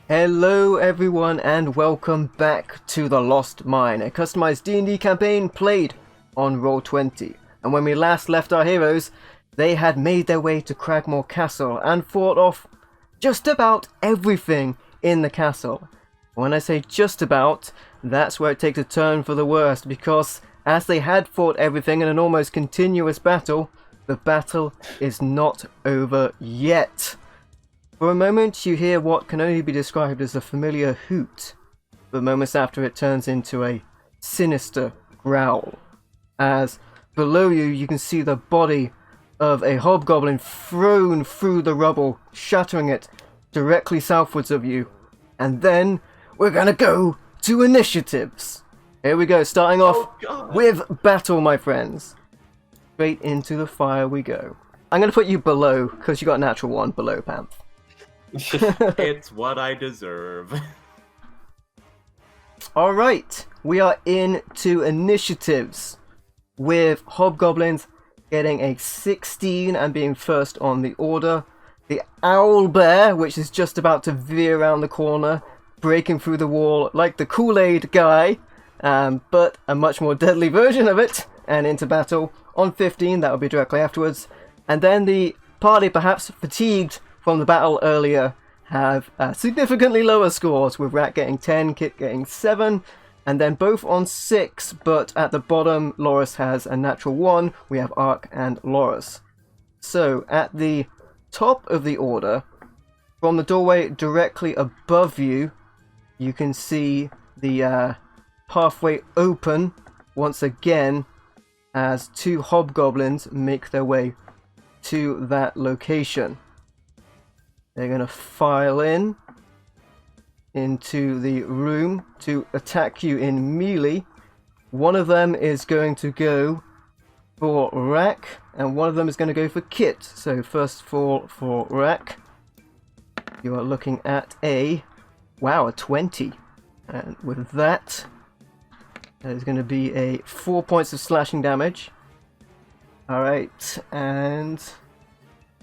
Hello everyone and welcome back to The Lost Mine, a customized D&D campaign played on Roll20. And when we last left our heroes, they had made their way to Cragmaw Castle and fought off just about everything in the castle. When I say just about, that's where it takes a turn for the worst, because as they had fought everything in an almost continuous battle, the battle is not over yet. For a moment, you hear what can only be described as a familiar hoot, but moments after it turns into a sinister growl, as below you, you can see the body of a hobgoblin thrown through the rubble, shattering it directly southwards of you. And then, we're gonna go to initiatives. Here we go, starting off with battle, my friends. Straight into the fire we go. I'm gonna put you below, because you got a natural one below, Pam. It's what I deserve. Alright, we are into initiatives, with Hobgoblins getting a 16 and being first on the order. The Owlbear, which is just about to veer around the corner, breaking through the wall like the Kool-Aid guy, but a much more deadly version of it, and into battle on 15, that will be directly afterwards. And then the party, perhaps fatigued from the battle earlier, have significantly lower scores, with Rat getting 10, Kit getting 7, and then both on 6, but at the bottom Loris has a natural 1, we have Ark and Loris. So at the top of the order, from the doorway directly above you, you can see the pathway open once again as 2 hobgoblins make their way to that location. They're going to file into the room to attack you in melee. One of them is going to go for Rack, and one of them is going to go for Kit. So first of all, for Rack, you are looking at a 20. And with that, there's going to be a 4 points of slashing damage. Alright, and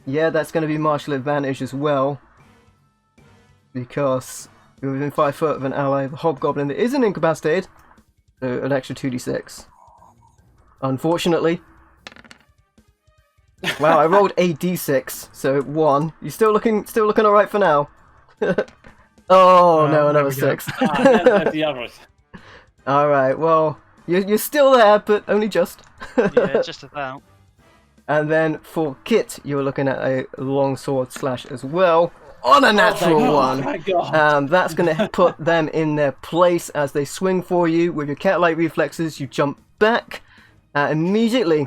yeah, that's going to be martial advantage as well, because you're within 5 foot of an ally, the Hobgoblin that isn't incapacitated, so an extra 2d6. Unfortunately. Wow, I rolled a d6, so 1. You're still looking alright for now. Oh no, another 6. That's the others. Alright, well, you're still there, but only just. Yeah, just about. And then for Kit, you're looking at a longsword slash as well, on a natural one. my God. That's going to put them in their place as they swing for you. With your cat-like reflexes, you jump back. Immediately,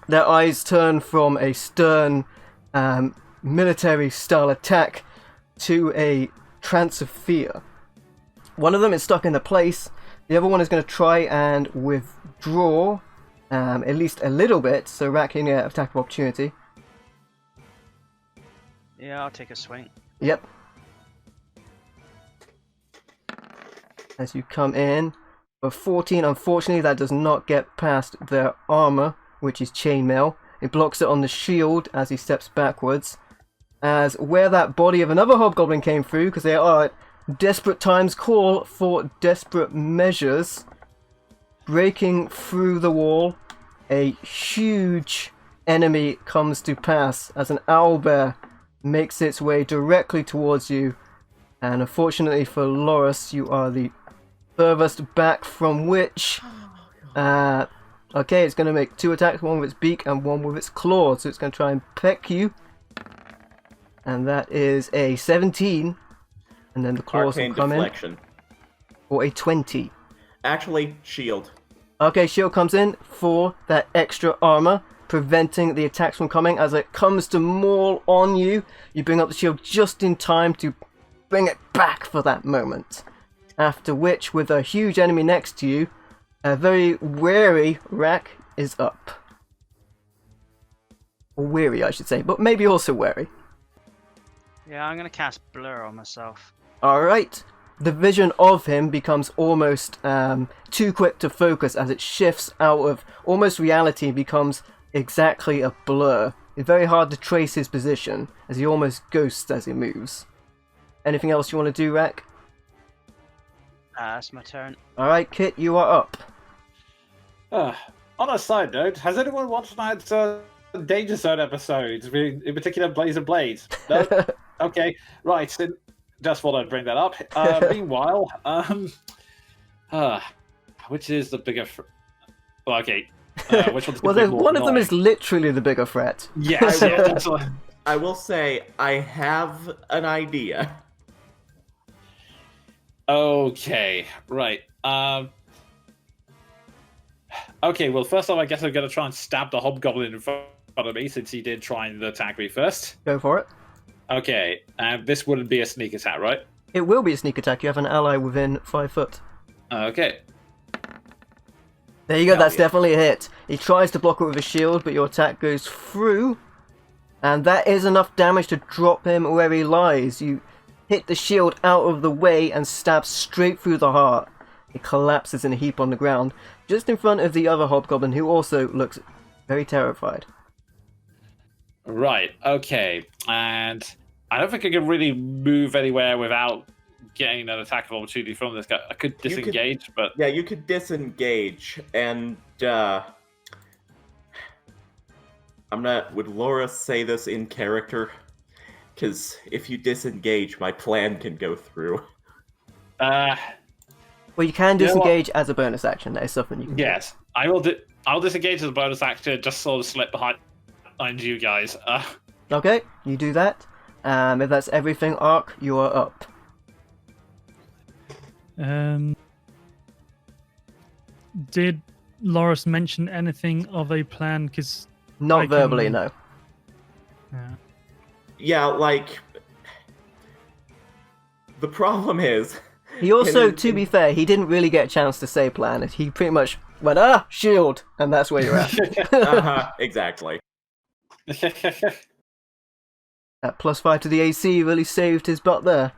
their eyes turn from a stern military-style attack to a trance of fear. One of them is stuck in the place. The other one is going to try and withdraw. At least a little bit, so Rat can get attack of opportunity. Yeah, I'll take a swing. Yep. As you come in, for 14, unfortunately that does not get past their armor, which is chainmail. It blocks it on the shield as he steps backwards. As where that body of another hobgoblin came through, because they are at desperate times call for desperate measures. Breaking through the wall, a huge enemy comes to pass as an owlbear makes its way directly towards you. And unfortunately for Loris, you are the furthest back from which... okay, it's going to make 2 attacks, one with its beak and one with its claws. So it's going to try and peck you. And that is a 17. And then the claws Arcane will come Deflection. in for a 20. Actually, shield. Okay, shield comes in for that extra armor, preventing the attacks from coming. As it comes to maul on you, you bring up the shield just in time to bring it back for that moment. After which, with a huge enemy next to you, a very wary Rack is up. Or weary, I should say, but maybe also wary. Yeah, I'm gonna cast Blur on myself. Alright. The vision of him becomes almost too quick to focus as it shifts out of almost reality and becomes exactly a blur. It's very hard to trace his position as he almost ghosts as he moves. Anything else you want to do, Rack? That's my turn. Alright, Kit, you are up. On a side note, has anyone watched that Danger Zone episode, in particular Blaze of Blades? No? Okay, right. So just thought I'd bring that up. Meanwhile, which is the bigger... Well, okay. Which one's Well, one of them is literally the bigger threat. Yes, yeah, that's what... I will say, I have an idea. Okay, right. Okay, well, first off, I guess I'm going to try and stab the Hobgoblin in front of me, since he did try and attack me first. Go for it. Okay, and this wouldn't be a sneak attack, right? It will be a sneak attack. You have an ally within 5 foot. Okay. There you go, Hell that's yeah. definitely a hit. He tries to block it with a shield, but your attack goes through. And that is enough damage to drop him where he lies. You hit the shield out of the way and stab straight through the heart. It collapses in a heap on the ground, just in front of the other Hobgoblin, who also looks very terrified. Right, okay. And I don't think I can really move anywhere without getting an attack of opportunity from this guy. I could disengage, but... Yeah, you could disengage, and, would Laura say this in character? Because if you disengage, my plan can go through. Well, you can disengage as a bonus action. That is something you can Yes, I will. I'll disengage as a bonus action, just sort of slip behind you guys. do. Okay, you do that. If that's everything, Ark, you are up. Did Loris mention anything of a plan? Because Not verbally, no. Yeah, like... The problem is... He also, to be fair, he didn't really get a chance to say plan. He pretty much went, shield! And that's where you're at. Exactly. That +5 to the AC really saved his butt there.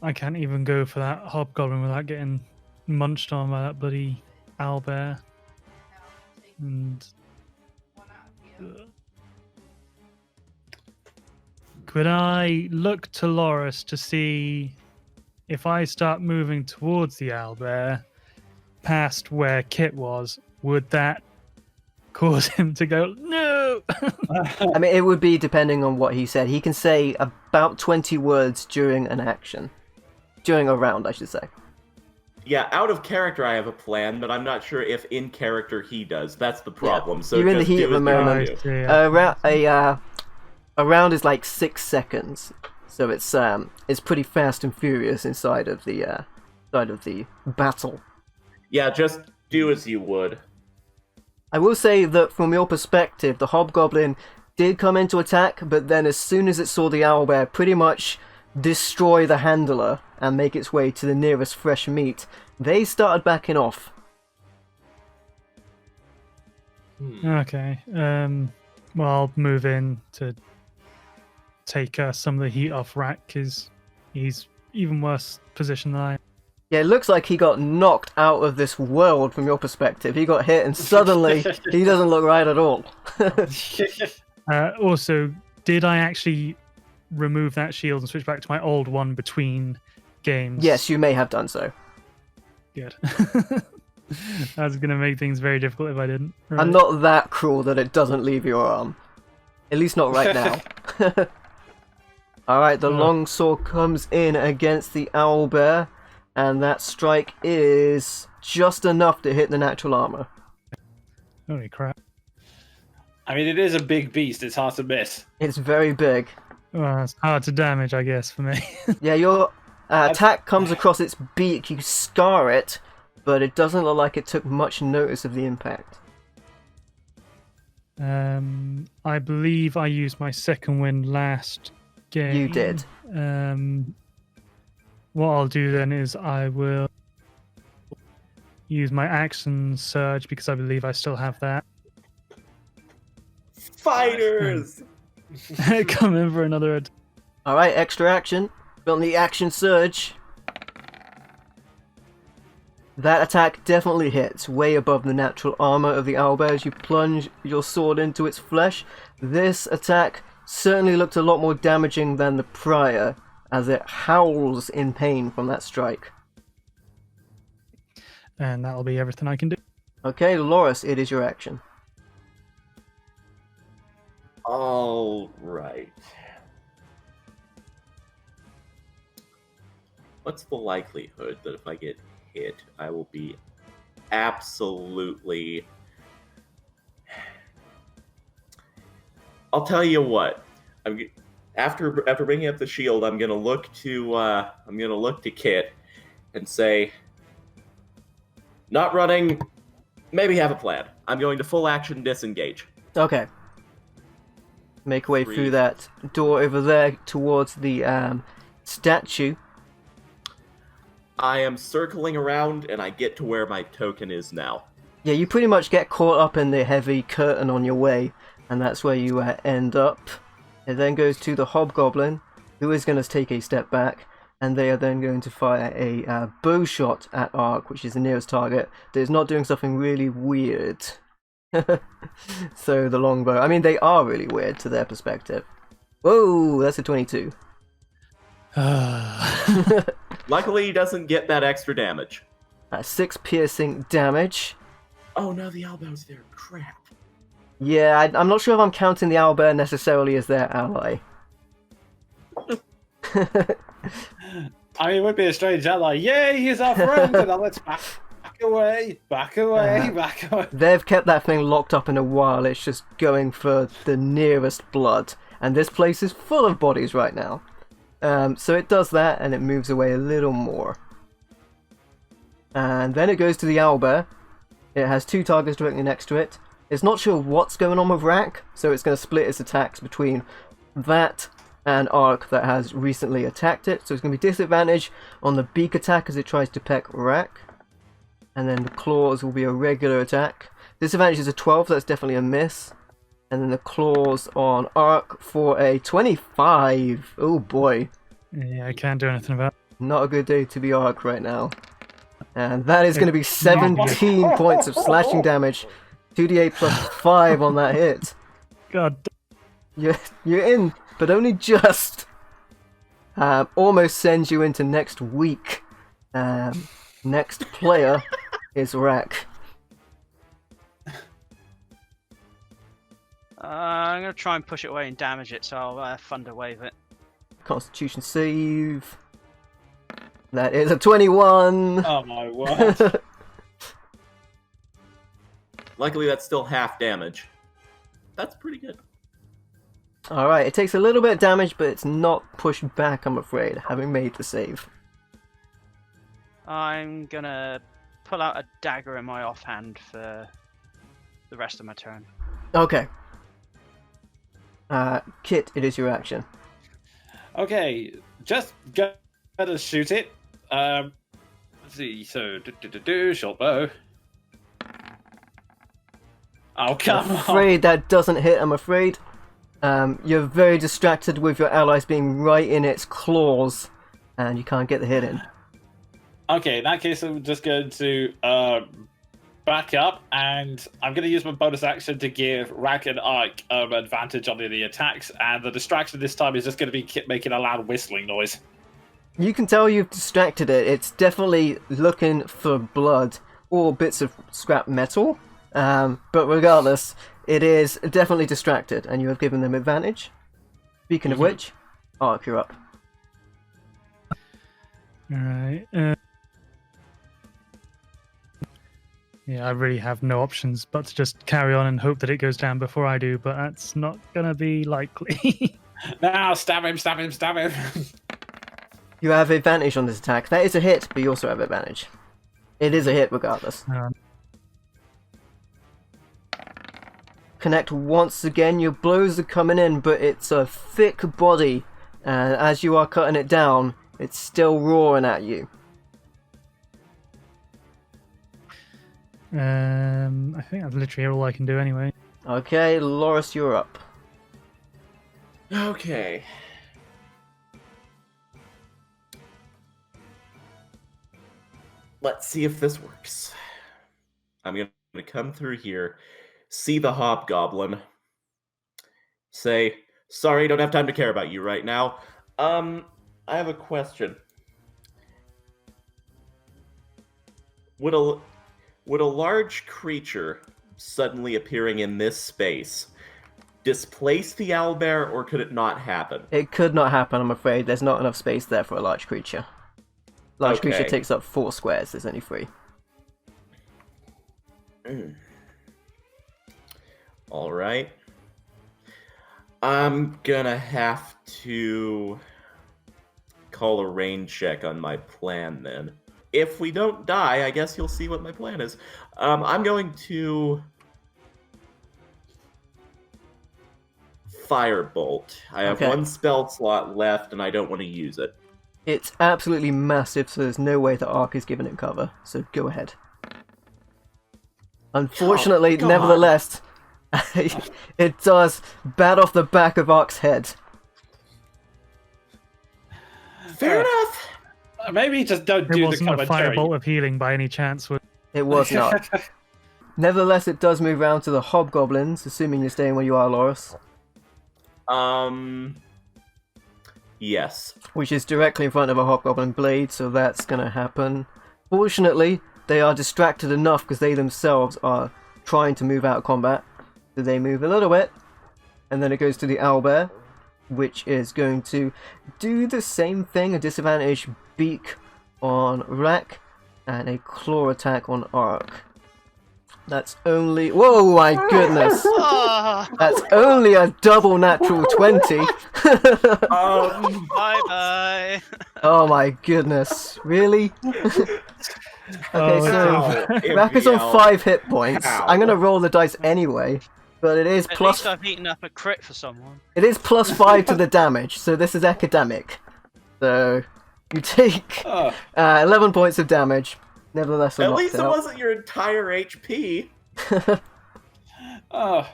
I can't even go for that Hobgoblin without getting munched on by that bloody owlbear. And could I look to Loris to see if I start moving towards the owlbear past where Kit was, would that cause him to go, no? I mean, it would be depending on what he said. He can say about 20 words during an action. During a round, I should say. Yeah, out of character I have a plan, but I'm not sure if in character he does. That's the problem. Yeah. So You're in the just heat do of the as you moment. do. A round is like 6 seconds, so it's pretty fast and furious inside of the battle. Yeah, just do as you would. I will say that from your perspective, the Hobgoblin did come into attack, but then as soon as it saw the owlbear pretty much destroy the handler and make its way to the nearest fresh meat, they started backing off. Okay. Well, I'll move in to take some of the heat off Rack, because he's even worse position than I am. Yeah, it looks like he got knocked out of this world from your perspective. He got hit and suddenly he doesn't look right at all. Also, did I actually remove that shield and switch back to my old one between games? Yes, you may have done so. Good. That's going to make things very difficult if I didn't. Right. I'm not that cruel that it doesn't leave your arm. At least not right now. Alright, the longsword comes in against the owlbear, and that strike is just enough to hit the natural armor. Holy crap. I mean, it is a big beast. It's hard to miss. It's very big. Well, it's hard to damage, I guess, for me. Yeah, your attack comes across its beak, you scar it, but it doesn't look like it took much notice of the impact. I believe I used my second wind last game. You did. What I'll do then is I will use my action surge, because I believe I still have that. Fighters! Come in for another attack. Alright, extra action. On the action surge. That attack definitely hits, way above the natural armor of the owlbear as you plunge your sword into its flesh. This attack certainly looked a lot more damaging than the prior, as it howls in pain from that strike. And that'll be everything I can do. Okay, Loris, it is your action. All right. What's the likelihood that if I get hit, I will be absolutely... I'll tell you what. After bringing up the shield, I'm gonna look to Kit and say, not running. Maybe have a plan. I'm going to full action disengage. Okay. Make your way 3. through that door over there towards the statue. I am circling around, and I get to where my token is now. Yeah, you pretty much get caught up in the heavy curtain on your way, and that's where you end up. It then goes to the Hobgoblin, who is going to take a step back, and they are then going to fire a bow shot at Ark, which is the nearest target, that is not doing something really weird. So the longbow, I mean, they are really weird to their perspective. Whoa, that's a 22. Luckily, he doesn't get that extra damage. 6 piercing damage. Oh no, the elbow's there. Crap. Yeah, I'm not sure if I'm counting the owlbear necessarily as their ally. I mean, it would be a strange ally. Yay, he's our friend! And now let's back away, back away, back away. They've kept that thing locked up in a while. It's just going for the nearest blood. And this place is full of bodies right now. So it does that, and it moves away a little more. And then it goes to the owlbear. It has 2 targets directly next to it. It's not sure what's going on with Rack, so it's going to split its attacks between that and Ark that has recently attacked it. So it's going to be disadvantage on the beak attack as it tries to peck Rack. And then the claws will be a regular attack. Disadvantage is a 12, so that's definitely a miss. And then the claws on Ark for a 25. Oh boy. Yeah, I can't do anything about it. Not a good day to be Ark right now. And that is going to be 17 points of slashing damage. 2d8 plus 5 on that hit. God. You're in, but only just. Almost sends you into next week. Next player is Rack. I'm going to try and push it away and damage it, so I'll thunder wave it. Constitution save. That is a 21. Oh my word. Luckily, that's still half damage. That's pretty good. Alright, it takes a little bit of damage, but it's not pushed back, I'm afraid, having made the save. I'm going to pull out a dagger in my offhand for the rest of my turn. Okay. Kit, it is your action. Okay, just go to shoot it. Let's see, so short bow. Oh, come I'm on. afraid that doesn't hit, I'm afraid. You're very distracted with your allies being right in its claws, and you can't get the hit in. Okay, in that case, I'm just going to back up, and I'm going to use my bonus action to give Rack and Ark advantage on the attacks, and the distraction this time is just going to be making a loud whistling noise. You can tell you've distracted it. It's definitely looking for blood or bits of scrap metal. But regardless, it is definitely distracted, and you have given them advantage. Speaking of which, Ark, you're up. Alright. Yeah, I really have no options but to just carry on and hope that it goes down before I do, but that's not gonna be likely. Now, stab him, stab him, stab him. You have advantage on this attack. That is a hit, but you also have advantage. It is a hit regardless. Connect once again. Your blows are coming in, but it's a thick body, and as you are cutting it down, it's still roaring at you. I think that's literally all I can do anyway. Okay, Loris, you're up. Okay. let's see if this works. I'm going to come through here, see the Hobgoblin, say, sorry, don't have time to care about you right now. I have a question. Would a large creature suddenly appearing in this space displace the owlbear, or could it not happen? It could not happen, I'm afraid. There's not enough space there for a large creature. Large creature takes up 4 squares, there's only 3. Alright. I'm gonna have to call a rain check on my plan then. If we don't die, I guess you'll see what my plan is. I'm going to Firebolt. I have 1 spell slot left, and I don't want to use it. It's absolutely massive, so there's no way that Ark is giving it cover. So go ahead. Unfortunately, nevertheless, it does bat off the back of Ark's head. Fair enough. Maybe just don't It do the wasn't a commentary. firebolt of healing by any chance. It was not. Nevertheless, it does move round to the Hobgoblins, assuming you're staying where you are, Loris. Yes. Which is directly in front of a Hobgoblin blade, so that's gonna happen. Fortunately, they are distracted enough because they themselves are trying to move out of combat. So they move a little bit, and then it goes to the owlbear, which is going to do the same thing, a disadvantage beak on Rack, and a claw attack on Ark. That's only... Whoa, my goodness! That's only a double natural 20! Bye-bye! Oh my goodness, really? Okay, so Rack is on 5 hit points. I'm gonna roll the dice anyway, but it is At least I've eaten up a crit for someone. It is plus 5 to the damage, so this is academic. So you take 11 points of damage. Nevertheless, at least it wasn't your entire HP. Oh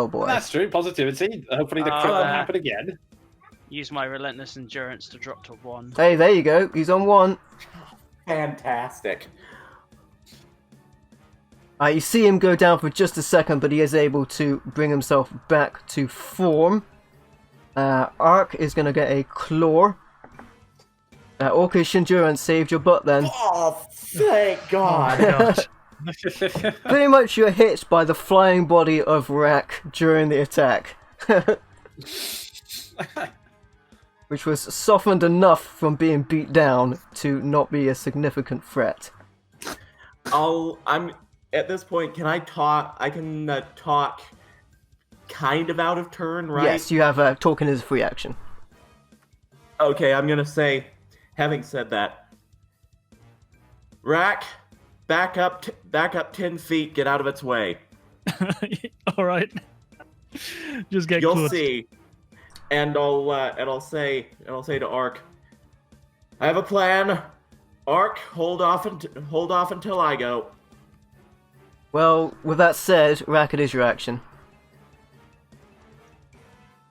boy. That's true. Positivity. Hopefully the crit won't happen again. Use my relentless endurance to drop to 1. Hey, there you go. He's on 1. Fantastic. You see him go down for just a second, but he is able to bring himself back to form. Ark is going to get a claw. Orcish endurance saved your butt then. Oh, thank God. Oh, Pretty much you're hit by the flying body of Rack during the attack. Which was softened enough from being beat down to not be a significant threat. I'm at this point, can I talk? I can talk kind of out of turn, right? Yes, you have talking as a free action. Okay, I'm gonna say, having said that, Rack, back up 10 feet, get out of its way. All right. Just get You'll close. see. And I'll say to Ark, I have a plan. Ark, hold off until I go. Well, with that said, Rack, it is your action.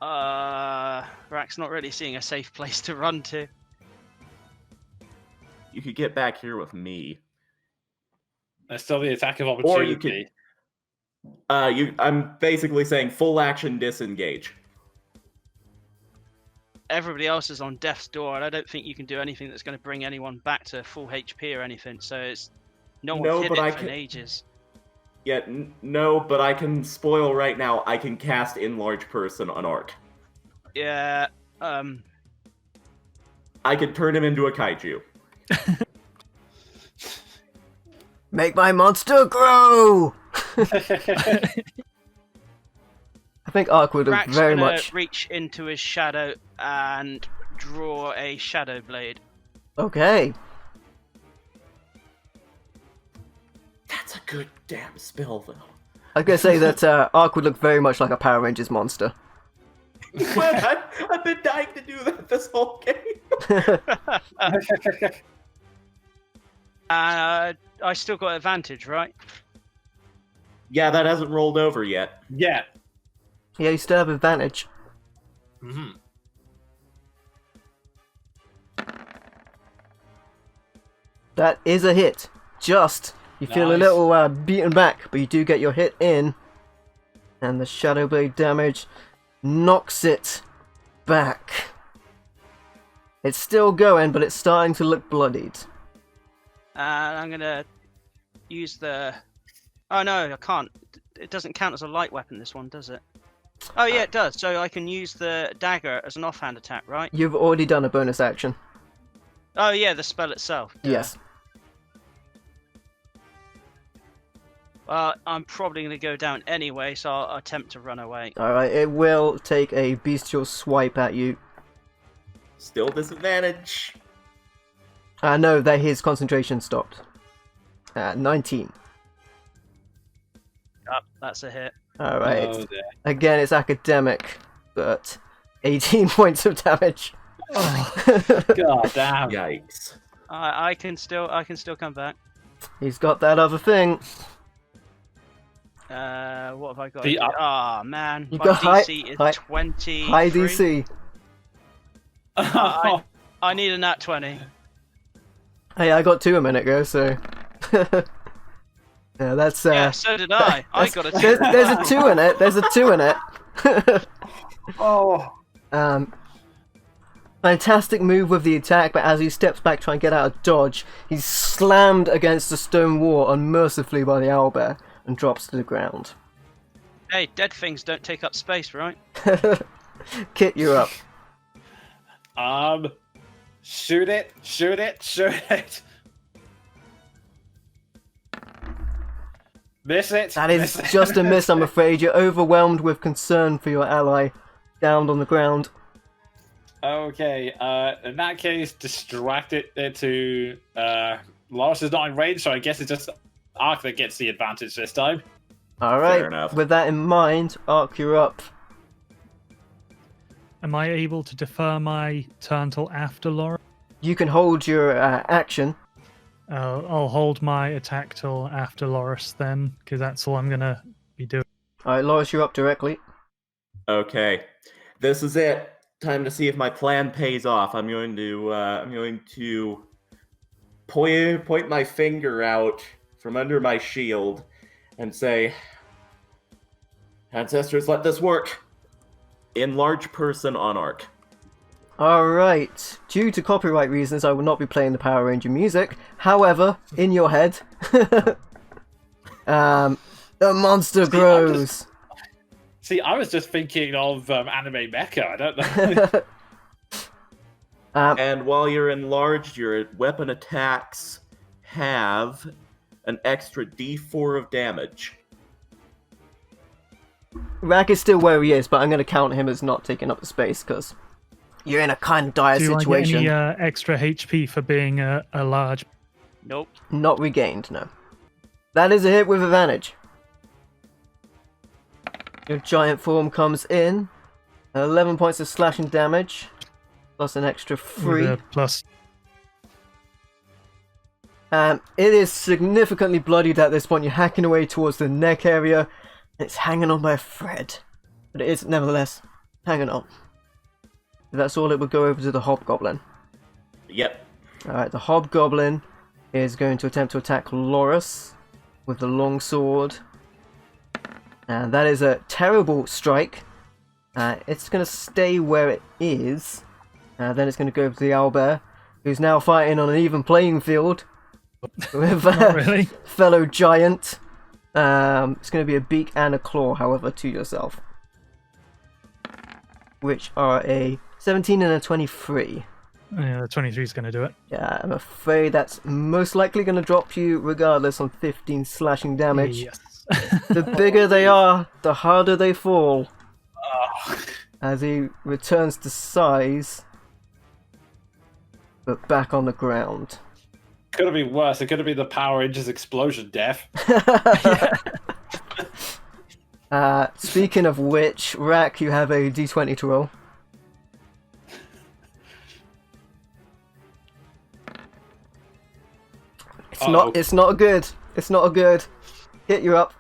Rack's not really seeing a safe place to run to. You could get back here with me. There's still the attack of opportunity. Or you could. I'm basically saying full action disengage. Everybody else is on death's door, and I don't think you can do anything that's going to bring anyone back to full HP or anything. So it's no one hit it for ages. Yeah, no, but I can spoil right now. I can cast Enlarge Person on Ark. Yeah. I could turn him into a kaiju. Make my monster grow! I think Ark would have Rack's very gonna much... reach into his shadow and draw a shadow blade. Okay. That's a good damn spell, though. I was going to say that Ark would look very much like a Power Rangers monster. Well, I've been dying to do that this whole game. I still got advantage, right? Yeah, that hasn't rolled over yet. Yeah. Yeah, you still have advantage. That is a hit. Just. You feel a Nice. little beaten back, but you do get your hit in. And the Shadow Blade damage knocks it back. It's still going, but it's starting to look bloodied. And I'm gonna use the. Oh no, I can't. It doesn't count as a light weapon. This one, does it? Oh yeah, it does. So I can use the dagger as an offhand attack, right? You've already done a bonus action. Oh yeah, the spell itself. Yes. Well, I'm probably gonna go down anyway, so I'll attempt to run away. Alright, it will take a bestial swipe at you. Still disadvantage. No, that his concentration stopped. 19. Up, that's a hit. Alright. Oh, dear. Again, it's academic, but 18 points of damage. God damn. Yikes. I can still come back. He's got that other thing. What have I got? The- Ah man, You my got high- DC is high- 20. High DC. I need a nat 20. Hey, I got 2 a minute ago, so... yeah, that's... Yeah, so did I. I got a 2. There's a 2 in it. There's a 2 in it. Oh. Fantastic move with the attack, but as he steps back trying to get out of dodge, he's slammed against the stone wall unmercifully by the owlbear and drops to the ground. Hey, dead things don't take up space, right? Kit, you're up. Shoot it. Miss it. That is just a miss, I'm afraid. You're overwhelmed with concern for your ally, downed on the ground. Okay, in that case, distract it to Loris is not in range, so I guess it's just Ark that gets the advantage this time. Alright, Fair enough. with that in mind, Ark, you're up. Am I able to defer my turn till after Laura? You can hold your action. I'll hold my attack till after Loris then, because that's all I'm gonna be doing. Alright, Loris, you're up directly. Okay, this is it. Time to see if my plan pays off. I'm going to point my finger out from under my shield and say, "Ancestors, let this work." Enlarge person on Ark. Alright, due to copyright reasons, I will not be playing the Power Ranger music. However, in your head, the monster grows. See, I was just thinking of anime mecha. I don't know. And while you're enlarged, your weapon attacks have an extra D4 of damage. Rack is still where he is, but I'm going to count him as not taking up the space, because you're in a kind of dire Do situation. I get any extra HP for being a large? Nope. Not regained, no. That is a hit with advantage. Your giant form comes in. 11 points of slashing damage. Plus an extra 3. With a plus. It is significantly bloodied at this point. You're hacking away towards the neck area. It's hanging on by a thread. But it is nevertheless hanging on. That's all, it would go over to the Hobgoblin. Yep. Alright, the Hobgoblin is going to attempt to attack Loris with the long sword. And that is a terrible strike. It's going to stay where it is. Then it's going to go over to the owlbear, who's now fighting on an even playing field with Not really. fellow giant. It's going to be a beak and a claw, however, to yourself. Which are a 17 and a 23. Yeah, the 23 is going to do it. Yeah, I'm afraid that's most likely going to drop you regardless on 15 slashing damage. Yes. The bigger they are, the harder they fall. Oh. As he returns to size, but back on the ground. Could have been worse. It could have been the Power Rangers explosion death. Speaking of which, Rack, you have a d20 to roll. It's not good. It's not good. Hit you up.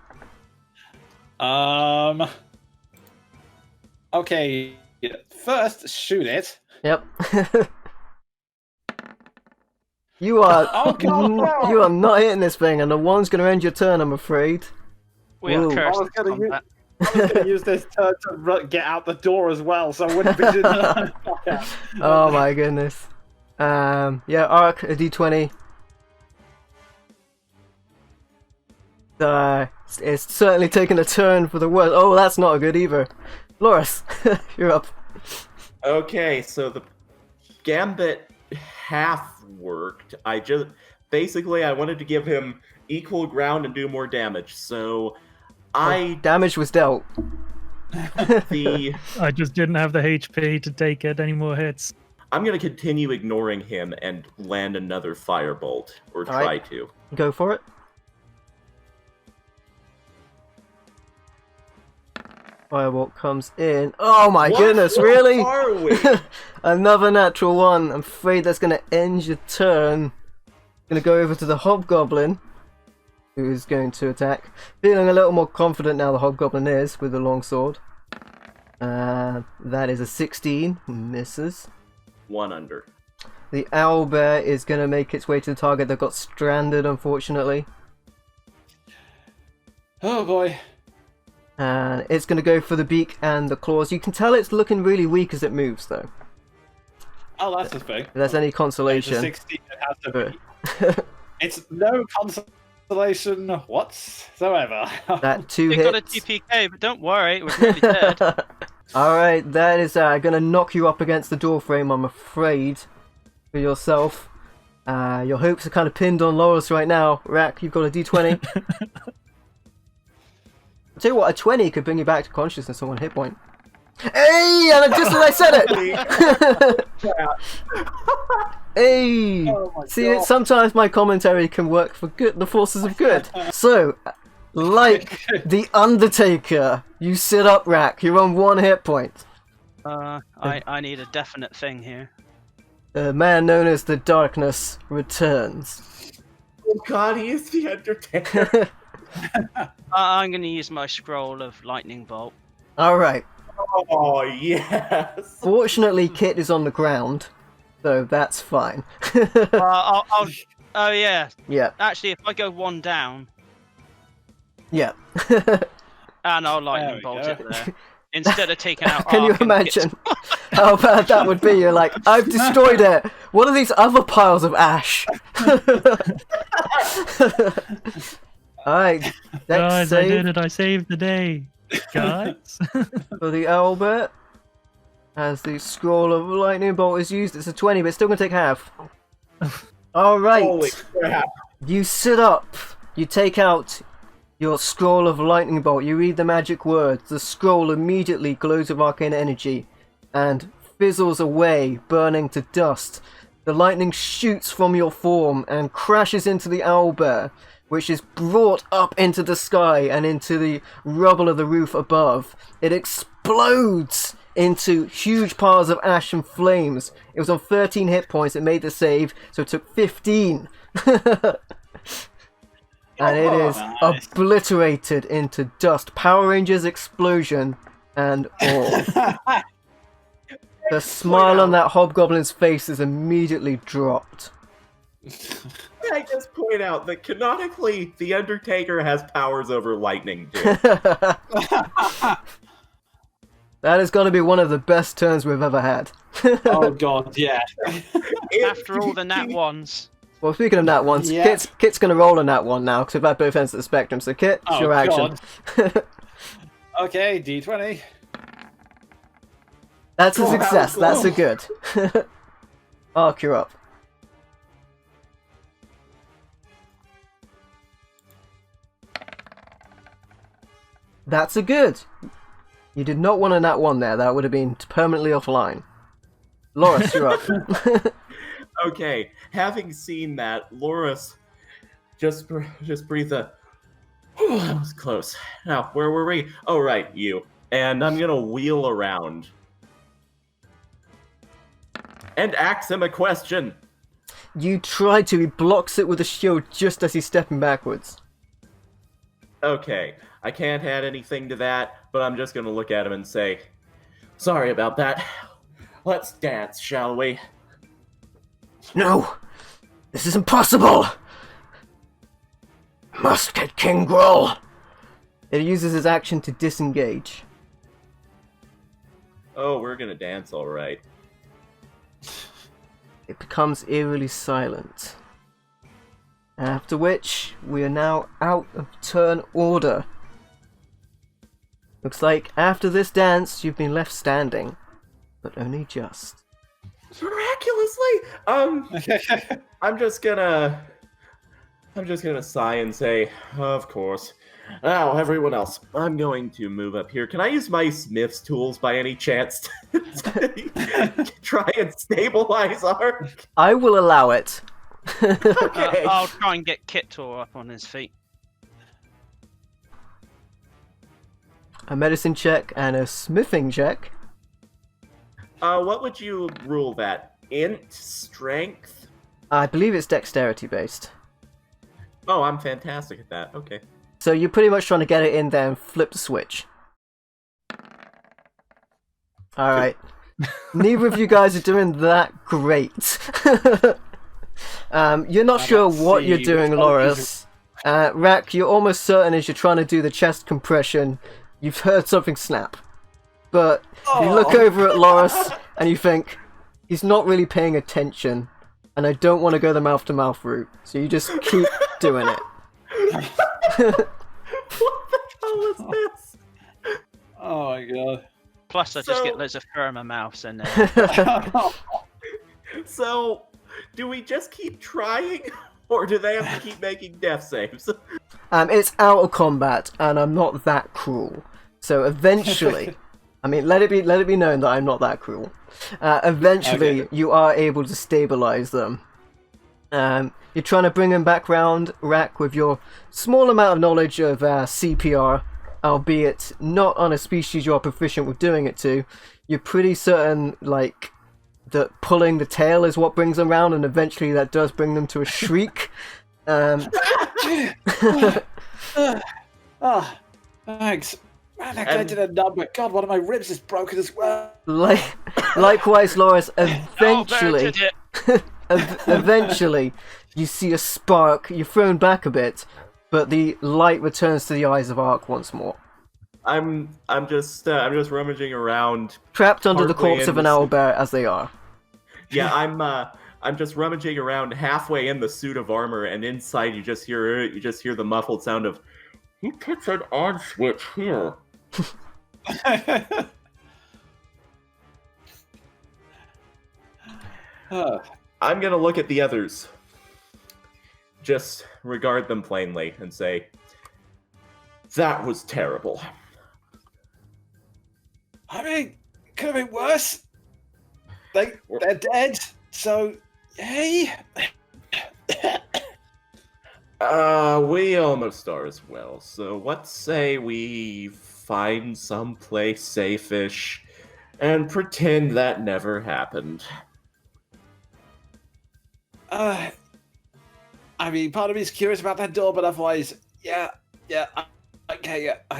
Okay. First, shoot it. Yep. You are Oh, God. you are not hitting this thing, and the one's going to end your turn, I'm afraid. We are Whoa. I cursed was with gonna combat. I was going to use this turn to get out the door as well, so I wouldn't be doing that. Oh my goodness. Yeah, Arc, a d20. It's certainly taken a turn for the worse. Oh, that's not good either. Loris, you're up. Okay, so the gambit half worked. I wanted to give him equal ground and do more damage. So Damage was dealt. the I just didn't have the HP to take it any more hits. I'm gonna continue ignoring him and land another firebolt, or All try right. to. Go for it. Firebolt comes in. Oh my What? goodness, What really? are we? Another natural one. I'm afraid that's going to end your turn. Going to go over to the Hobgoblin, who's going to attack. Feeling a little more confident now, the Hobgoblin is, with the longsword. That is a 16. Misses. 1 under. The owlbear is going to make its way to the target that got stranded, unfortunately. Oh boy. And it's going to go for the beak and the claws. You can tell it's looking really weak as it moves, though. Oh, that's a thing. If there's any It's a consolation. 16 it has to be. It's no consolation whatsoever. That 2 They hits. got a TPK, but don't worry, we're nearly dead. Alright, that is going to knock you up against the door frame, I'm afraid, for yourself. Your hopes are kind of pinned on Loris right now. Rack, you've got a d20. I'll tell you what, a 20 could bring you back to consciousness on 1 hit point. Hey! And just as I said it! Hey! Oh my See, God. sometimes my commentary can work for good, the forces of good. So, like the Undertaker, you sit up, Rack. You're on 1 hit point. I need a definite thing here. The man known as the Darkness returns. Oh god, he is the Undertaker. I'm going to use my scroll of lightning bolt. Alright. Oh, yes. Fortunately, Kit is on the ground, so that's fine. I'll oh yeah. Yeah, Actually, if I go 1 down, yeah. and I'll lightning we bolt go. it there instead of taking out. Can you Arc and imagine how bad that would be? You're like, I've destroyed it. What are these other piles of ash? Alright, Guys, next I save did it. I saved the day. Guys. for the Albert. As the scroll of lightning bolt is used, it's a 20, but it's still gonna take half. Alright. Holy crap. You sit up, you take out your scroll of lightning bolt, you read the magic words, the scroll immediately glows with arcane energy and fizzles away, burning to dust. The lightning shoots from your form and crashes into the owlbear, which is brought up into the sky and into the rubble of the roof above. It explodes into huge piles of ash and flames. It was on 13 hit points, it made the save, so it took 15. And it is nice. obliterated into dust. Power Rangers explosion and all. The smile on that hobgoblin's face is immediately dropped. Can I just point out that canonically, the Undertaker has powers over lightning, too. That is going to be one of the best turns we've ever had. Oh god, yeah. After all the nat ones. Well, speaking of nat ones, Yeah. Kit's going to roll a nat one now because we've had both ends of the spectrum. So Kit, it's Oh, your action. Okay, D20. That's a Oh, that success. was That's a close. good. Arc, you're up. That's a good. You did not want a nat one there. That would have been permanently offline. Loris, you're up. Okay, having seen that, Loris just breathe a. That was close. Now, where were we? Oh, right, you. And I'm gonna wheel around and ask him a question. You try to. He blocks it with a shield just as he's stepping backwards. Okay, I can't add anything to that, but I'm just gonna look at him and say, "Sorry about that. Let's dance, shall we?" No! This is impossible! Must get King Groll! It uses his action to disengage. Oh, we're gonna dance, all right. It becomes eerily silent. After which, we are now out of turn order. Looks like after this dance, you've been left standing. But only just. Miraculously? I'm just gonna sigh and say, of course. Now, everyone else, I'm going to move up here. Can I use my smith's tools by any chance to try and stabilize Ark? I will allow it. Okay. I'll try and get Kit Tor up on his feet. A medicine check and a smithing check. What would you rule that? Int? Strength? I believe it's dexterity based. Oh, I'm fantastic at that. Okay. So you're pretty much trying to get it in there and flip the switch. Alright. Neither of you guys are doing that great. You're not sure what you're doing, Loris. Rack, you're almost certain as you're trying to do the chest compression, you've heard something snap. But you look over at Loris and you think, he's not really paying attention, and I don't want to go the mouth-to-mouth route, so you just keep doing it. What the hell is this? Oh my god. Plus, I just So- get loads of firmer mouths in there. So, do we just keep trying, or do they have to keep making death saves? It's out of combat, and I'm not that cruel. So eventually, I mean, let it be known that I'm not that cruel. Eventually, Okay. you are able to stabilize them. You're trying to bring them back round, Rack, with your small amount of knowledge of CPR, albeit not on a species you're proficient with doing it to. You're pretty certain, like, that pulling the tail is what brings them round, and eventually that does bring them to a shriek. Oh, thanks. Man, that guy did a number. God, one of my ribs is broken as well. Likewise, Loris, eventually... Oh, burnt it. Eventually, you see a spark. You're thrown back a bit, but the light returns to the eyes of Ark once more. I'm just rummaging around. Trapped under the Partway corpse in of an the owlbear as they are. Yeah, I'm just rummaging around halfway in the suit of armor, and inside you just hear the muffled sound of, "Who puts an on switch here?" I'm gonna look at the others. Just regard them plainly and say, "That was terrible." I mean, could have been worse. They're dead, so hey. We almost are as well. So what say we find someplace safe-ish and pretend that never happened? I mean, part of me is curious about that door, but otherwise, yeah, I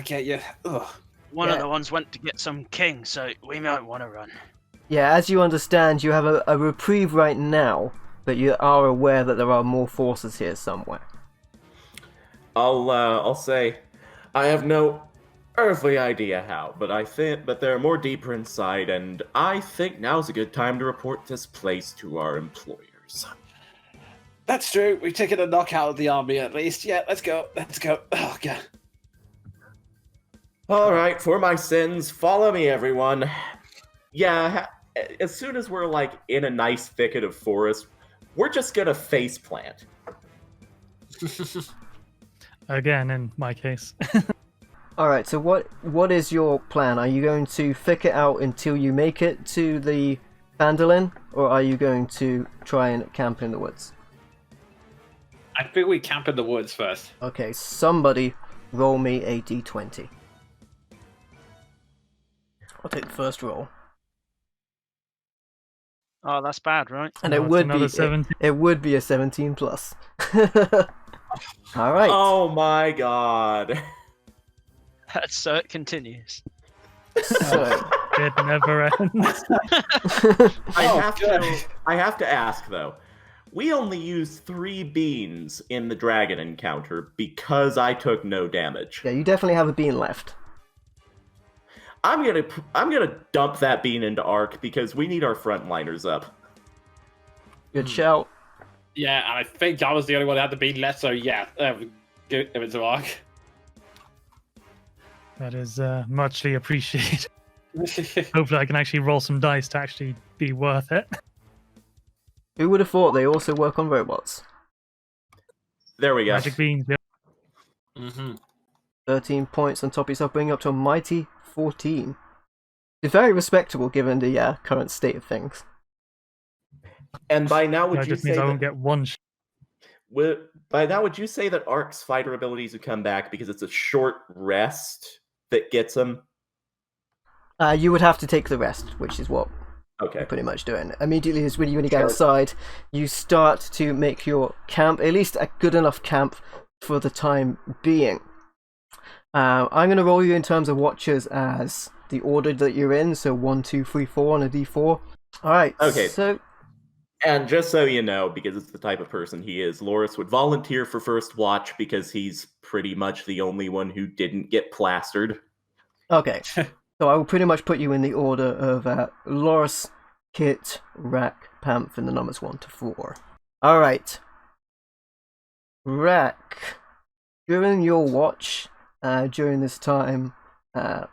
get you. Ugh. One of Yeah. the ones went to get some king, so we might want to run. Yeah, as you understand, you have a reprieve right now, but you are aware that there are more forces here somewhere. I'll say, I have no earthly idea how, but there are more deeper inside, and I think now's a good time to report this place to our employers. That's true. We've taken a knockout of the army at least. Yeah, let's go. Oh god. All right, for my sins, follow me, everyone. Yeah, as soon as we're like in a nice thicket of forest, we're just gonna face plant. Again, in my case. Alright, so what is your plan? Are you going to thicket out until you make it to the Vandalin, or are you going to try and camp in the woods? I think we camp in the woods first. Okay, somebody roll me a d20. I'll take the first roll. Oh, that's bad, right? And Oh, it it's would another be 17. it would be a 17 plus. Alright. Oh my god. So it continues. So It never ends. I have to ask though, we only used 3 beans in the dragon encounter because I took no damage. Yeah, you definitely have a bean left. I'm gonna dump that bean into Arc because we need our frontliners up. Good shout. Yeah, and I think I was the only one that had the bean left, so yeah, give it to Mark. That is muchly appreciated. Hopefully I can actually roll some dice to actually be worth it. Who would have thought they also work on robots? There we go. Magic beans, yeah. Mm-hmm. 13 points on top of yourself, bringing up to a mighty 14. It's very respectable given the current state of things. And by now, would That you just say means I that, won't get one by now would you say that Arc's fighter abilities would come back because it's a short rest that gets him? You would have to take the rest, which is what Okay. you're pretty much doing. Immediately as when you get outside, you start to make your camp, at least a good enough camp for the time being. I'm going to roll you in terms of watchers as the order that you're in, so 1, 2, 3, 4 on a d4. Alright, Okay. so... And just so you know, because it's the type of person he is, Loris would volunteer for first watch because he's pretty much the only one who didn't get plastered. Okay, so I will pretty much put you in the order of Loris, Kit, Rack, Pamph, and the numbers 1 to 4. Alright. Rack, during your watch, during this time,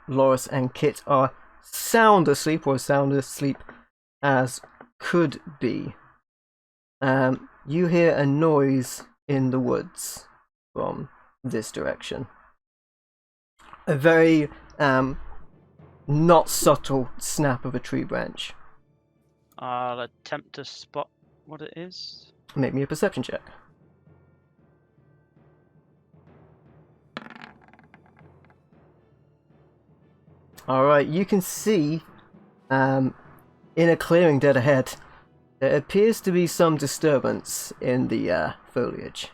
Loris and Kit are sound asleep, or sound asleep as could be. You hear a noise in the woods from this direction. A very not subtle snap of a tree branch. I'll attempt to spot what it is. Make me a perception check. Alright, you can see in a clearing dead ahead, there appears to be some disturbance in the foliage.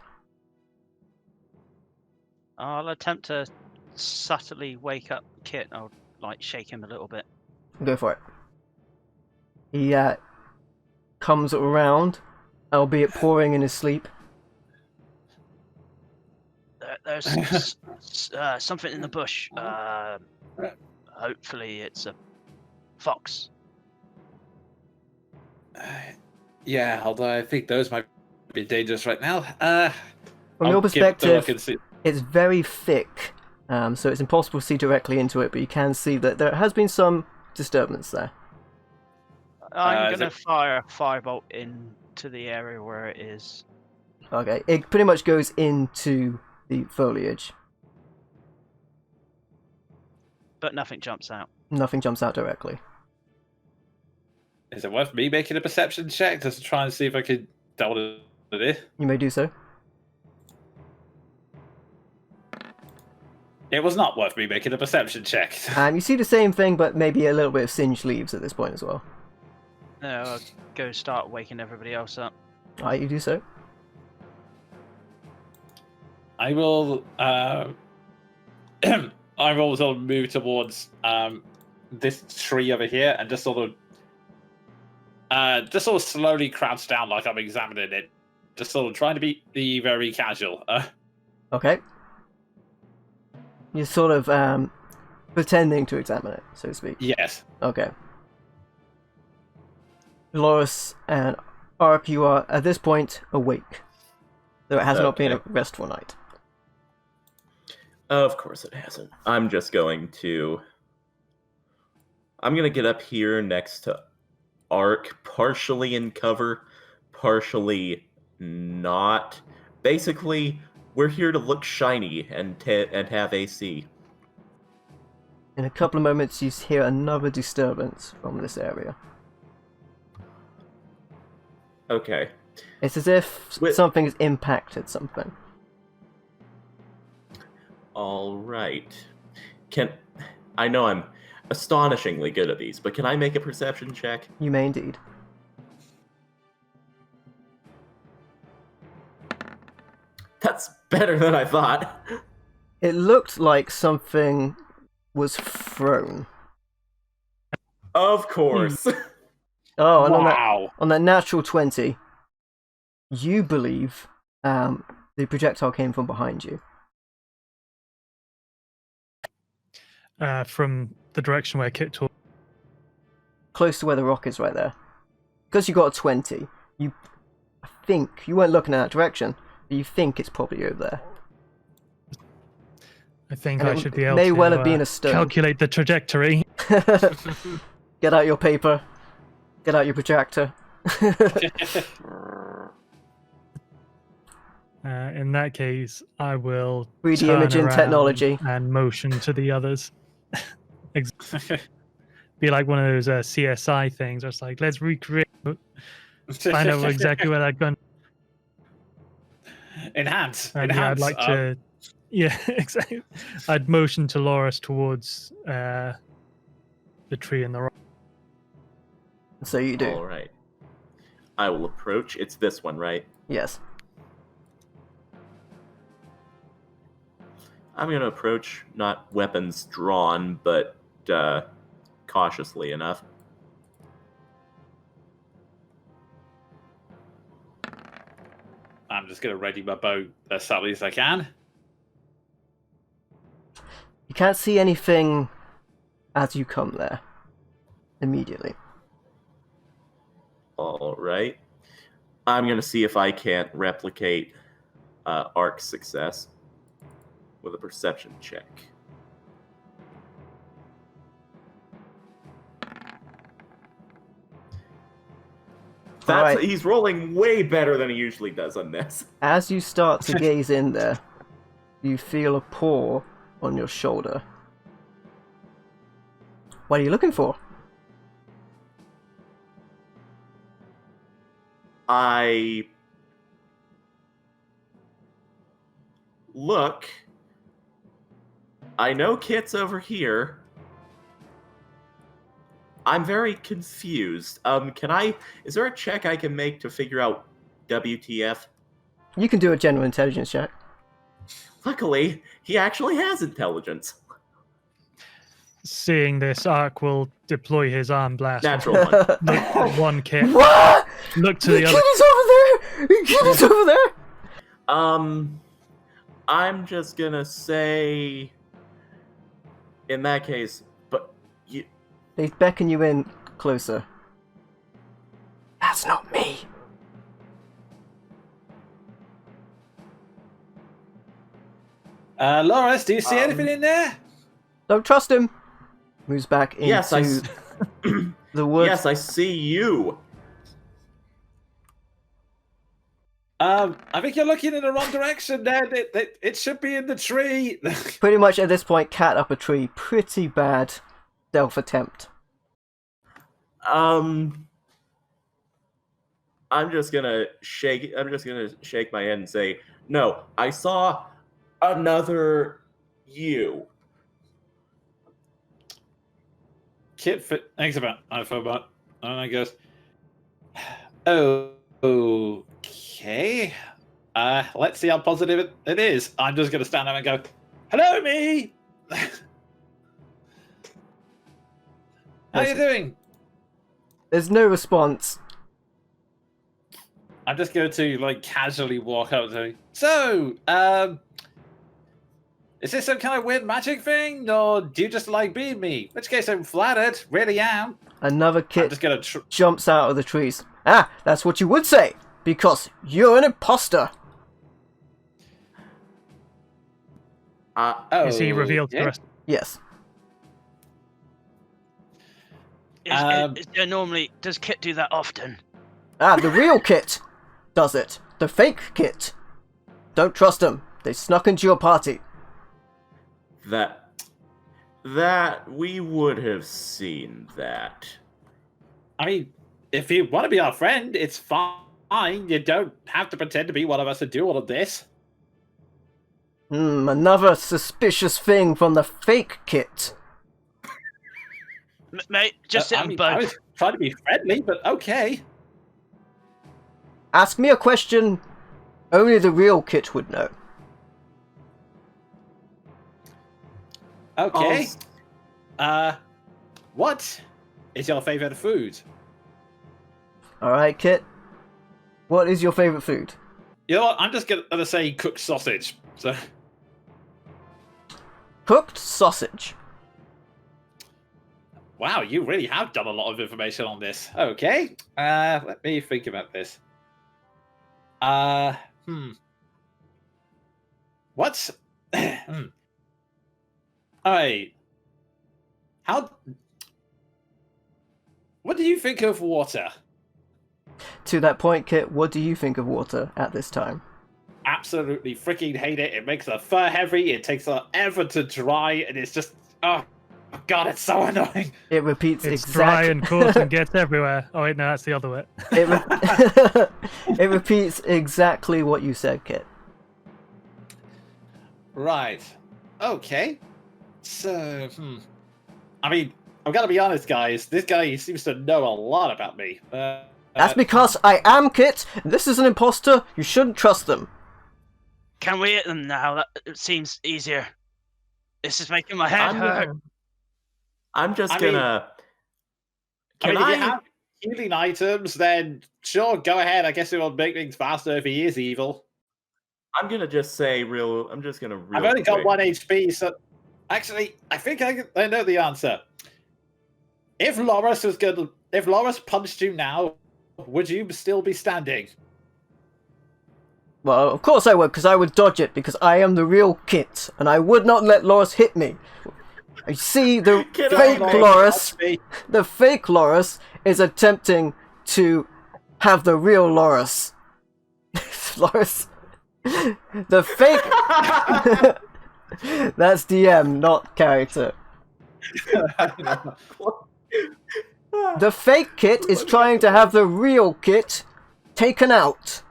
I'll attempt to subtly wake up Kit. I'll shake him a little bit. Go for it. He comes around, albeit pouring in his sleep. There's something in the bush. Hopefully it's a fox. Yeah, although I think those might be dangerous right now. From your perspective, it's very thick, so it's impossible to see directly into it, but you can see that there has been some disturbance there. I'm going to fire a firebolt into the area where it is. Okay, it pretty much goes into the foliage. But nothing jumps out. Nothing jumps out directly. Is it worth me making a perception check just to try and see if I could tell what it is? You may do so. It was not worth me making a perception check. You see the same thing, but maybe a little bit of singed leaves at this point as well. No, I'll go start waking everybody else up. Alright, you do so. I will. I will sort of move towards this tree over here and just sort of slowly crouch down like I'm examining it, just sort of trying to be very casual. Okay. You're sort of pretending to examine it, so to speak. Yes. Okay. Loris and Ark, you are at this point awake, though it has not been a restful night. Of course it hasn't. I'm gonna get up here next to Ark, partially in cover, partially not. Basically, we're here to look shiny and have AC. In a couple of moments, you hear another disturbance from this area. Okay. It's as if something has impacted something. All right. I know I'm astonishingly good at these, but can I make a perception check? You may indeed. That's better than I thought. It looked like something was thrown. Of course. Oh, and Wow. on that natural 20, You believe the projectile came from behind you. From the direction where Kit took. Close to where the rock is right there. Because you got a 20, I think, you weren't looking in that direction, but you think it's probably over there. I think And I it should be able may to well have been a stone. calculate the trajectory. Get out your paper. Get out your protractor. In that case, I will 3D turn imaging around technology. and motion to the others. Be like one of those CSI things where it's like, let's recreate, find out exactly where that gun. Enhance. And yeah, I'd like to. Yeah, exactly. I'd motion to Loris towards the tree and the rock. So you do. All right. I will approach. It's this one, right? Yes. I'm going to approach, not weapons drawn, but cautiously enough. I'm just going to ready my bow as subtly as I can. You can't see anything as you come there. Immediately. All right. I'm going to see if I can't replicate Arc's success with a perception check. Alright. He's rolling way better than he usually does on this. As you start to gaze in there, you feel a paw on your shoulder. What are you looking for? I look. I know Kit's over here. I'm very confused. Is there a check I can make to figure out WTF? You can do a general intelligence check. Luckily, he actually has intelligence. Seeing this, Ark will deploy his arm blast. Natural one. Look at one Kit. What? Look to The the kid other. is over there! The kid is over there! I'm just gonna say, in that case, but you. They beckon you in closer. That's not me. Loris, do you see anything in there? Don't trust him. Moves back into Yes, the woods. Yes, I see you. I think you're looking in the wrong direction there. It should be in the tree. Pretty much at this point, cat up a tree. Pretty bad stealth attempt. I'm just gonna shake my head and say, no, I saw another you. Kit fit. Thanks about Infobot. And I guess. Oh, okay. Let's see how positive it is. I'm just gonna stand up and go, "Hello, me. How you doing?" There's no response. I'm just going to casually walk up to him. So, is this some kind of weird magic thing, or do you just like being me? In which case, I'm flattered. Really am. Another I'm kid just gonna. jumps out of the trees. Ah, that's what you would say, because you're an imposter. Is he revealed to yeah. us? Yes. Is there normally, does Kit do that often? Ah, the real Kit does it. The fake Kit. Don't trust them. They snuck into your party. That we would have seen that. I mean, if you want to be our friend, it's fine. You don't have to pretend to be one of us to do all of this. Another suspicious thing from the fake Kit. Mate, just sit I and mean, I bug. was trying to be friendly, but okay. Ask me a question only the real Kit would know. Okay. What is your favorite food? Alright, Kit. What is your favorite food? You know what? I'm just gonna say cooked sausage. So. Cooked sausage. Wow, you really have done a lot of information on this. Okay, let me think about this. What's... Alright. What do you think of water? To that point, Kit, what do you think of water at this time? Absolutely freaking hate it. It makes the fur heavy, it takes forever to dry, and it's just... Oh, God, it's so annoying. It repeats It's exactly... dry and coarse and gets everywhere. Oh wait, no, that's the other way. It repeats exactly what you said, Kit. Right. Okay. So, I mean, I've got to be honest, guys. This guy seems to know a lot about me. That's because I am Kit. This is an imposter. You shouldn't trust them. Can we hit them now? That seems easier. This is making my head hurt. I'm just I mean- gonna. If you have healing items, then sure, go ahead. I guess it will make things faster if he is evil. I'm gonna just say real. I'm just gonna. I've only got 1 HP, so actually, I think I know the answer. If Loris punched you now, would you still be standing? Well, of course I would, because I would dodge it, because I am the real Kit, and I would not let Loris hit me. I see the fake Loris. The fake Loris is attempting to have the real Loris. Loris. The fake. That's DM, not character. The fake Kit is trying to have the real Kit taken out.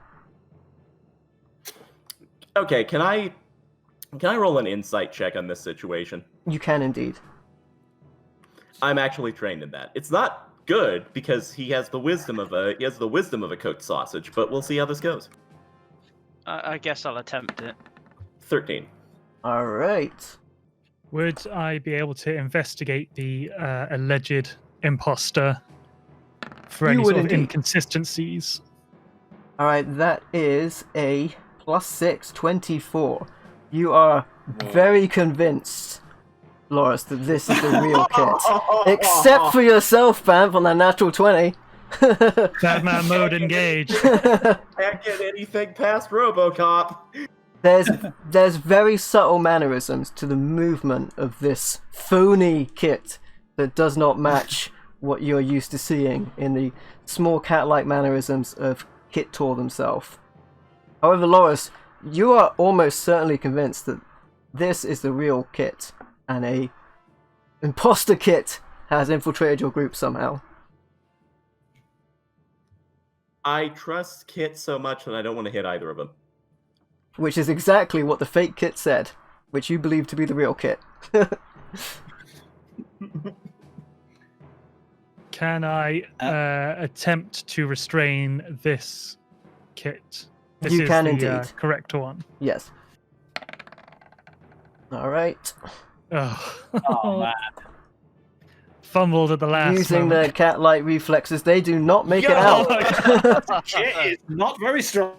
Okay, can I roll an insight check on this situation? You can indeed. I'm actually trained in that. It's not good because he has the wisdom of a cooked sausage, but we'll see how this goes. I guess I'll attempt it. 13. All right. Would I be able to investigate the alleged imposter for You any would sort of indeed. inconsistencies? All right, that is a +6, 24. You are very convinced, Loris, that this is the real Kit. Except for yourself, Bamf, on that natural 20. Batman mode engaged. Can't get anything past RoboCop. There's very subtle mannerisms to the movement of this phony Kit that does not match what you're used to seeing in the small cat-like mannerisms of Kit Tor themselves. However, Loris, you are almost certainly convinced that this is the real Kit, and a imposter Kit has infiltrated your group somehow. I trust Kit so much that I don't want to hit either of them. Which is exactly what the fake Kit said, which you believe to be the real Kit. Can I attempt to restrain this Kit? This You is can the indeed. correct one. Yes. Alright. Oh man. Fumbled at the last Using moment. their cat-like reflexes, they do not make it out. Shit is not very strong.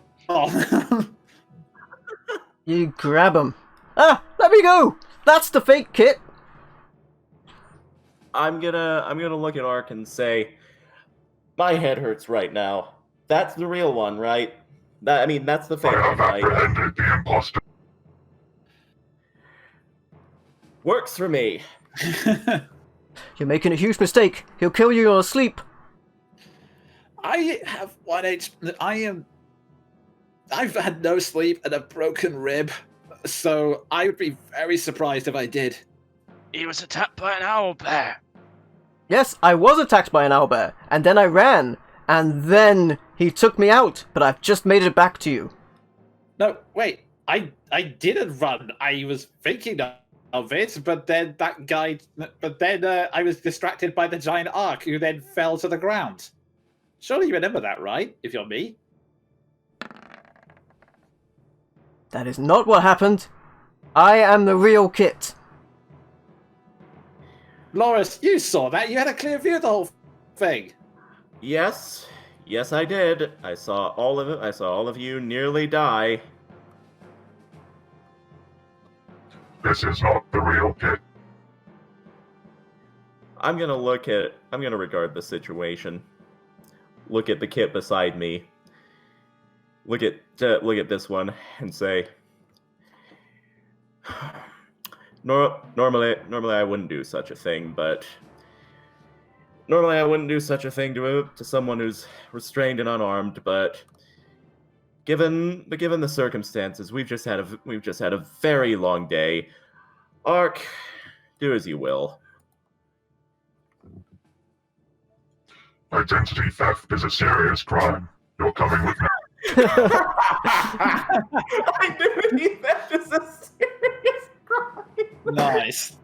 You grab them. Ah, let me go! That's the fake Kit! I'm gonna look at Ark and say, my head hurts right now. That's the real one, right? That's the fake one, right? Works for me. You're making a huge mistake. He'll kill you in your sleep. I have 1 HP. I've had no sleep and a broken rib, so I would be very surprised if I did. He was attacked by an owl bear. Yes, I was attacked by an owlbear, and then I ran, and then he took me out, but I've just made it back to you. No, wait. I didn't run. I was thinking of it, but then I was distracted by the giant arc, who then fell to the ground. Surely you remember that, right? If you're me. That is not what happened. I am the real Kit. Loris, you saw that. You had a clear view of the whole thing. Yes, Yes, I did. I saw all of it. I saw all of you nearly die. This is not the real Kit. I'm gonna regard the situation. Look at the kit beside me. Look at this one and say, normally I wouldn't do such a thing, but normally I wouldn't do such a thing to someone who's restrained and unarmed. But given the circumstances, we've just had a very long day. Ark, do as you will. Identity theft is a serious crime. You're coming with me. Identity theft is a serious crime. Nice.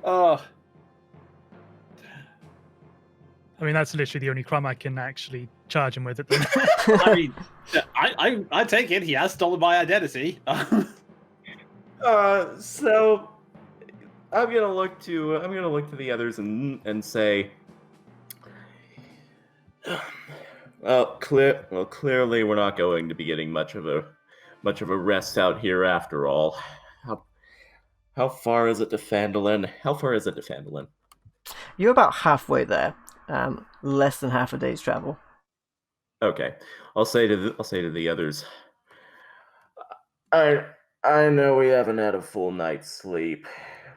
Oh, I mean, that's literally the only crime I can actually charge him with at the moment. I mean, I take it he has stolen my identity. So I'm gonna look to the others and say, clearly we're not going to be getting much of a rest out here after all. How far is it to Phandalin? You're about halfway there. Less than half a day's travel. Okay, I'll say to the others. I know we haven't had a full night's sleep,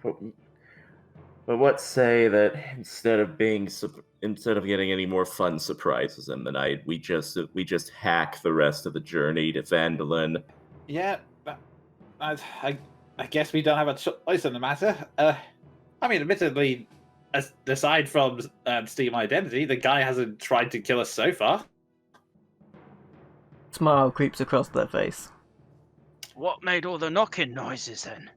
but what say that instead of getting any more fun surprises in the night, we just hack the rest of the journey to Phandalin. Yeah, I guess we don't have a choice in the matter. I mean, admittedly, aside from stealing my identity, the guy hasn't tried to kill us so far. Smile creeps across their face. What made all the knocking noises then?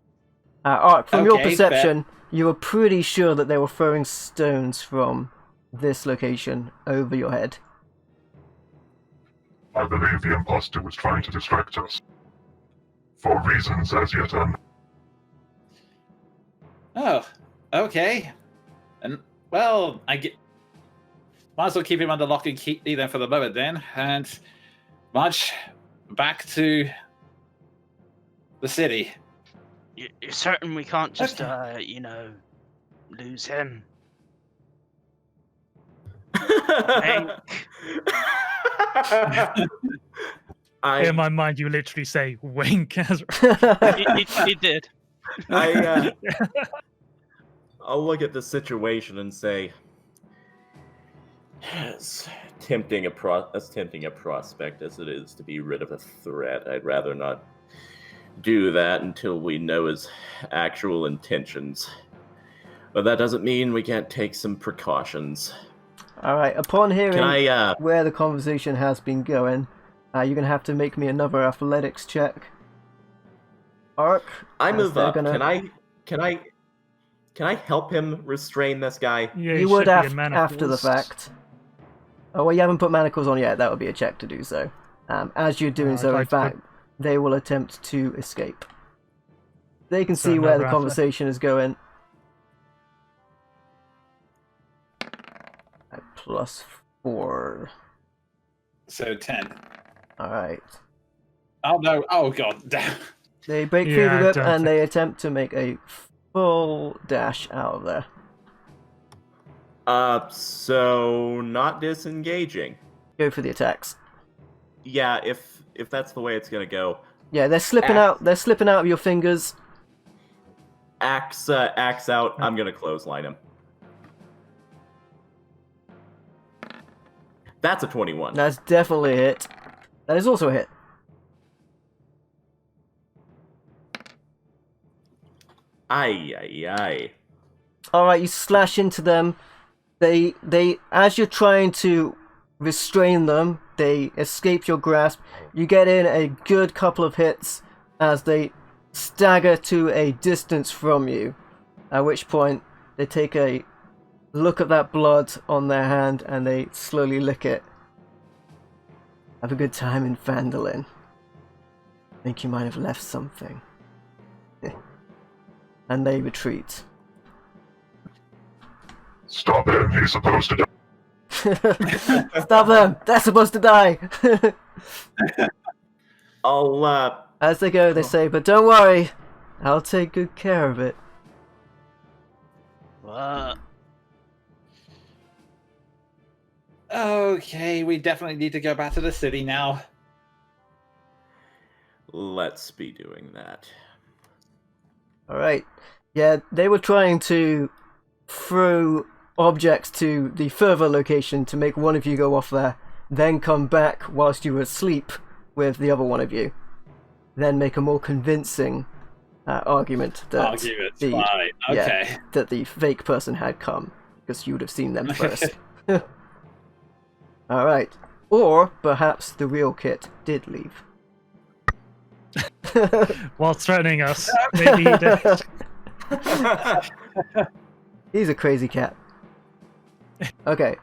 Ark, from your Okay, perception, you were pretty sure that they were throwing stones from this location over your head. I believe the imposter was trying to distract us. For reasons as yet unknown. Oh, okay. And, well, might as well keep him under lock and key then for the moment then, and march back to the city. You're certain we can't just, lose him? In my mind, you literally say wink. As He did. I'll look at the situation and say, as tempting a prospect as it is to be rid of a threat, I'd rather not do that until we know his actual intentions. But that doesn't mean we can't take some precautions. Alright, upon hearing Can I, where the conversation has been going, you're going to have to make me another athletics check. Ark, I as move they're up. gonna- Can I help him restrain this guy? Yeah, you he would should be in after the manacles. fact. Oh, well, you haven't put manacles on yet. That would be a check to do so. As you're doing I'd so, in like to fact, they will attempt to escape. They can So see where the another conversation is going. +4. So 10. Alright. Oh no! Oh god! Damn. They break through Yeah, the I whip don't and they attempt to make a full dash out of there. So not disengaging. Go for the attacks. Yeah, if that's the way it's gonna go. Yeah, they're slipping out. They're slipping out of your fingers. Axe out. I'm gonna clothesline him. That's a 21. That's definitely a hit. That is also a hit. Aye. Alright, you slash into them. They, as you're trying to restrain them, they escape your grasp. You get in a good couple of hits as they stagger to a distance from you. At which point, they take a look at that blood on their hand and they slowly lick it. Have a good time in Phandalin. Think you might have left something. And they retreat. Stop him, he's supposed to die. Stop them! They're supposed to die! I'll As they go, they say, but don't worry, I'll take good care of it. What? Okay, we definitely need to go back to the city now. let's be doing that. Alright. Yeah, they were trying to throw objects to the further location to make one of you go off there, then come back whilst you were asleep with the other one of you. Then make a more convincing argument that Right, okay. that the fake person had come, because you would have seen them first. Alright. Or perhaps the real Kit did leave. While threatening us. Maybe he did. He's a crazy cat. Okay.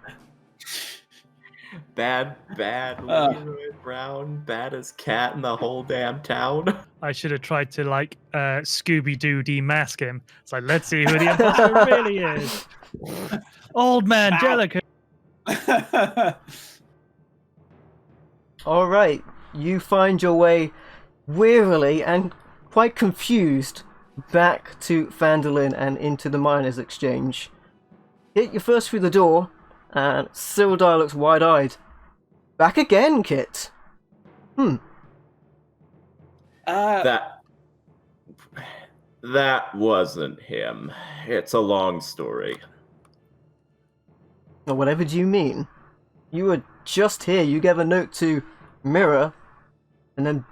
Bad Leroy Brown, baddest cat in the whole damn town. I should have tried to, like, Scooby-Doo demask him. It's like, let's see who the imposter really is. Old man Jellicoe. Alright. You find your way wearily and quite confused back to Phandalin and into the Miners' Exchange. Kit, you're first through the door, and Sildar looks wide-eyed. Back again, Kit. That wasn't him. It's a long story. Or whatever do you mean? You were just here, you gave a note to Mirror, and then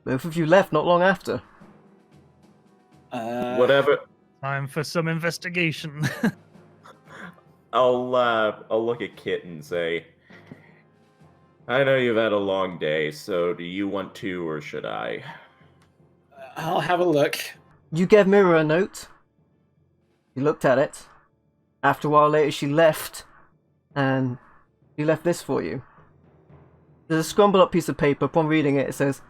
both of you left not long after. Whatever. Time for some investigation. I'll look at Kit and say, I know you've had a long day, so do you want to, or should I? I'll have a look. You gave Mirror a note. You looked at it. After a while later, she left, and she left this for you. There's a scrambled up piece of paper. Upon reading it, it says,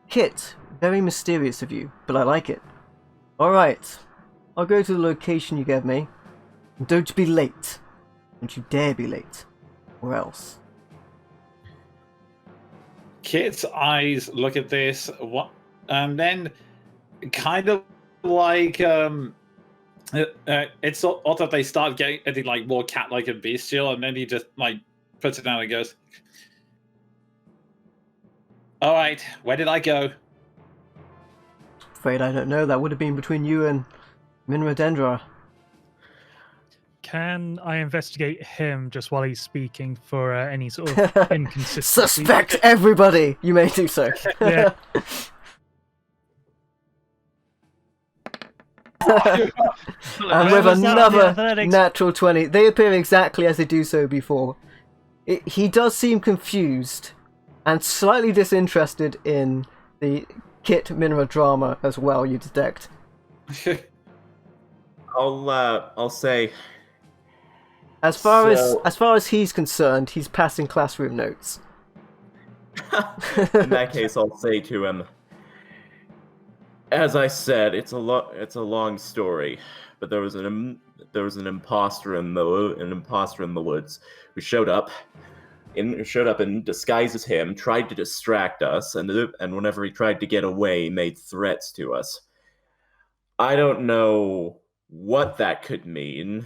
Kit, very mysterious of you, but I like it. Alright, I'll go to the location you gave me. And don't be late. Don't you dare be late. Or else. Kit's eyes look at this, and then kind of like it's sort of they start getting like more cat-like and bestial, and then he just like puts it down and goes, "All right, where did I go?" Afraid I don't know. That would have been between you and Minra Dendra. Can I investigate him just while he's speaking for any sort of inconsistency? Suspect everybody! You may do so. Yeah. And with was that on the another athletics? natural 20. They appear exactly as they do so before. He does seem confused and slightly disinterested in the Kit Minra drama as well, you detect. I'll say, As far as he's concerned, he's passing classroom notes. in that case, I'll say to him, as I said, it's a long story, but there was an imposter in the woods who showed up in disguise as him, tried to distract us, and whenever he tried to get away, made threats to us. I don't know what that could mean,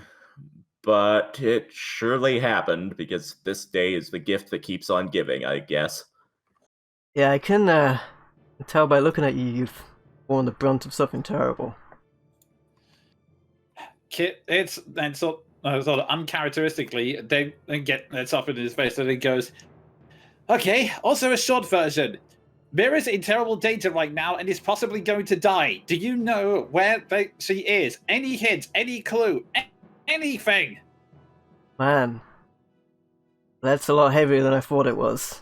but it surely happened, because this day is the gift that keeps on giving, I guess. Yeah, I can tell by looking at you, you've borne the brunt of something terrible. Kit, it's sort of uncharacteristically, they get it's up in his face, and he goes, "Okay, also a short version. Mira's in terrible danger right now and is possibly going to die. Do you know where she is? Any hint, any clue, anything?" Man, that's a lot heavier than I thought it was.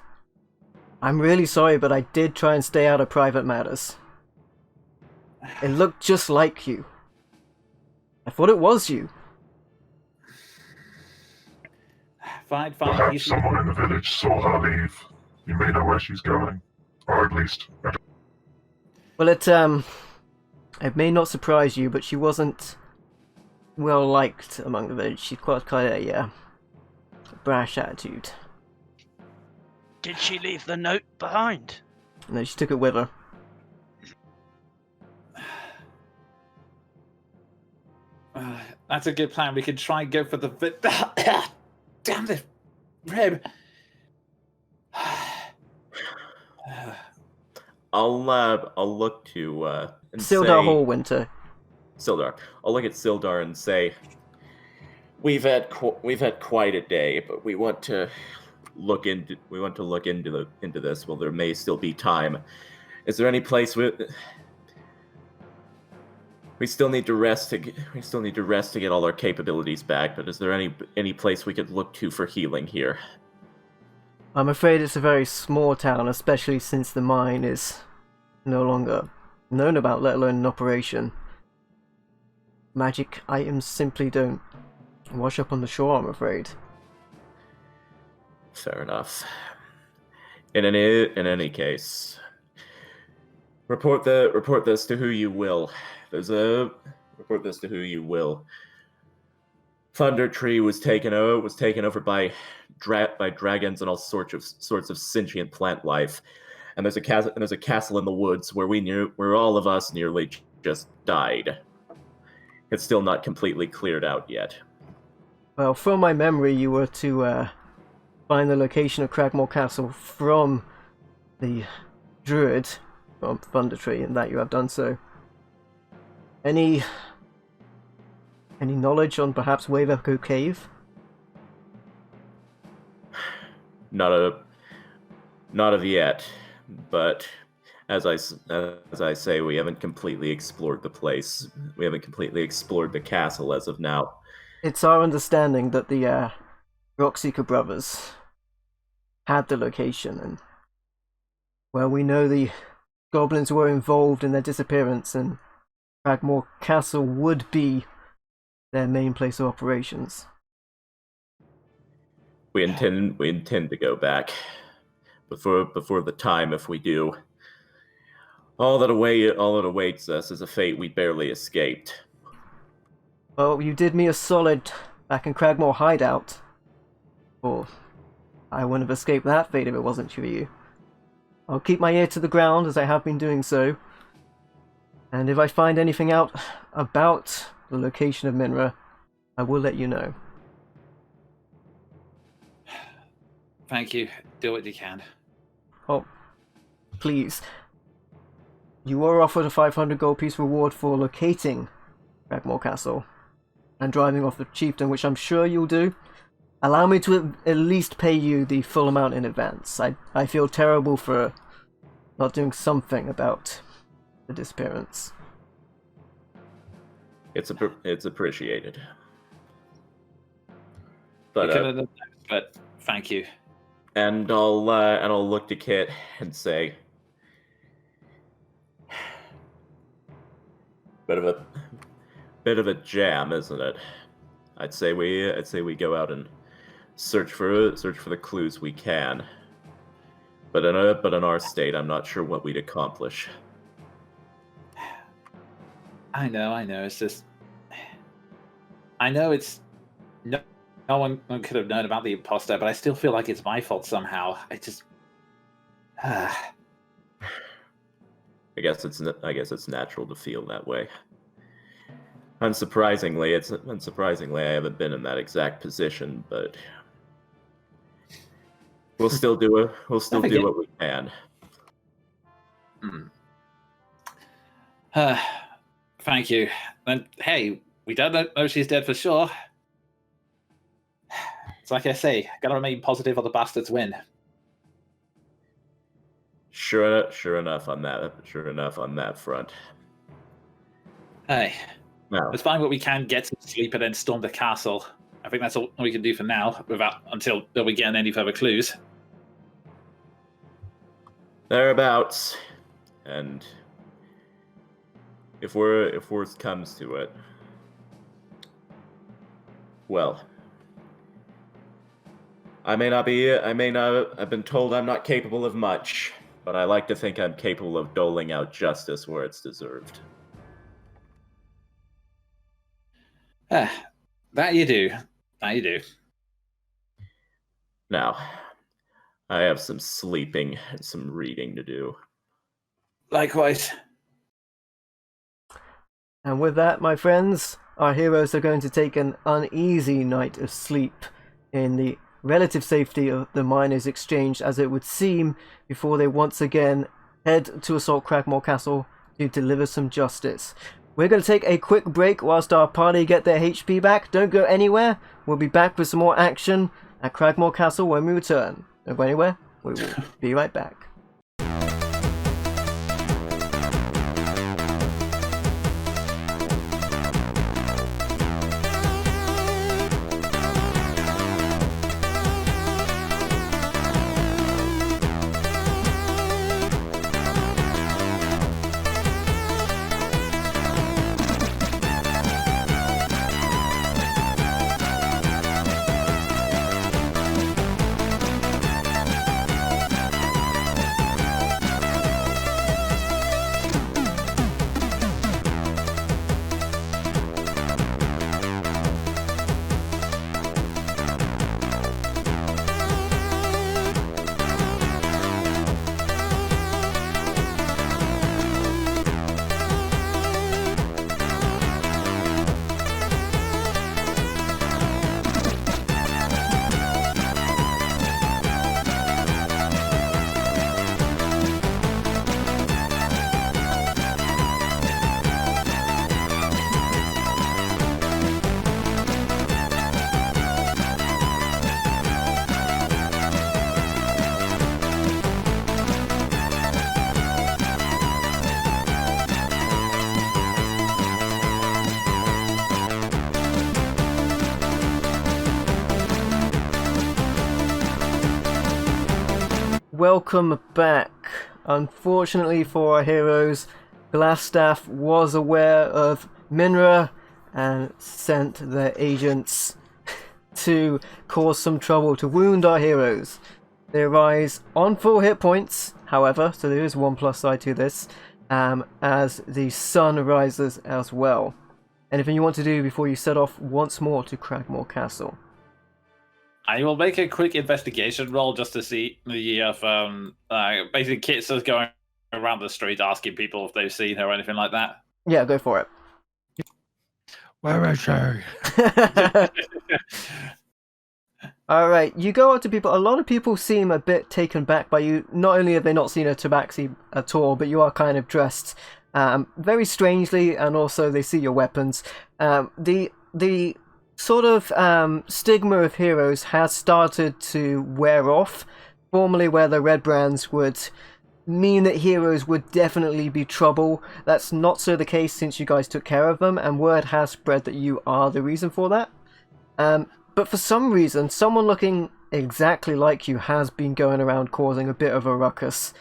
I'm really sorry, but I did try and stay out of private matters. It looked just like you. I thought it was you. Fine. Perhaps someone in the village saw her leave. You may know where she's going. Or at least... Well, it may not surprise you, but she wasn't well liked among the village. She's quite a brash attitude. Did she leave the note behind? No, she took it with her. That's a good plan. We can try and go for the damn this rib. I'll look to and Sildar say, Hall Winter. Sildar. I'll look at Sildar and say, we've had quite a day, but we want to look into this. Well, there may still be time. Is there any place we still need to rest to get all our capabilities back? But is there any place we could look to for healing here? I'm afraid it's a very small town, especially since the mine is no longer known about, let alone in operation. Magic items simply don't wash up on the shore, I'm afraid. Fair enough. In any case, report this to who you will. Report this to who you will. Thunder Tree was taken over by dragons and all sorts of sentient plant life, and there's a castle in the woods where all of us nearly just died. It's still not completely cleared out yet. Well, from my memory, you were to find the location of Cragmaw Castle from the druid from Thunder Tree, and that you have done so. Any knowledge on perhaps Wave Echo Cave? Not of yet, but as I say, we haven't completely explored the place. We haven't completely explored the castle as of now. It's our understanding that the Rockseeker brothers had the location, and well, we know the goblins were involved in their disappearance, and Cragmaw Castle would be their main place of operations. We intend to go back before the time. If we do, all that awaits us is a fate we barely escaped. Well, you did me a solid back in Cragmaw Hideout. Or I wouldn't have escaped that fate if it wasn't for you. I'll keep my ear to the ground as I have been doing so. And if I find anything out about the location of Minra, I will let you know. Thank you. Do what you can. Oh, please. You were offered a 500 gold piece reward for locating Cragmaw Castle and driving off the chieftain, which I'm sure you'll do. Allow me to at least pay you the full amount in advance. I feel terrible for not doing something about the disappearance. It's appreciated. But thank you. And I'll look to Kit and say, bit of a jam, isn't it? I'd say we go out and search for the clues we can. But in our state, I'm not sure what we'd accomplish. I know. It's just, I know it's no one could have known about the imposter, but I still feel like it's my fault somehow. I just, I guess it's natural to feel that way. Unsurprisingly, I haven't been in that exact position, but we'll still do what we can. Thank you. And hey, we don't know she's dead for sure. It's like I say, gotta remain positive or the bastards win. Sure enough on that front. Hey, no. Let's find what we can, get some sleep, and then storm the castle. I think that's all we can do for now, until we get any further clues. Thereabouts, and if worst comes to it, well, I may not have been told I'm not capable of much, but I like to think I'm capable of doling out justice where it's deserved. That you do. Now, I have some sleeping and some reading to do. Likewise. And with that, my friends, our heroes are going to take an uneasy night of sleep in the relative safety of the Miners' Exchange, as it would seem, before they once again head to assault Cragmaw Castle to deliver some justice. We're going to take a quick break whilst our party get their HP back. Don't go anywhere. We'll be back with some more action at Cragmaw Castle when we return. Don't go anywhere. We will be right back. Welcome back. Unfortunately for our heroes, Glassstaff was aware of Minra and sent their agents to cause some trouble, to wound our heroes. They rise on full hit points, however, so there is one plus side to this, as the sun rises as well. Anything you want to do before you set off once more to Cragmaw Castle? I will make a quick investigation roll just to see if basically Kit's just going around the street asking people if they've seen her or anything like that. Yeah, go for it. Where is she? Alright, you go up to people. A lot of people seem a bit taken back by you. Not only have they not seen a tabaxi at all, but you are kind of dressed very strangely, and also they see your weapons. The sort of stigma of heroes has started to wear off. Formerly, where the red brands would mean that heroes would definitely be trouble. That's not so the case since you guys took care of them, and word has spread that you are the reason for that. But for some reason, someone looking exactly like you has been going around causing a bit of a ruckus.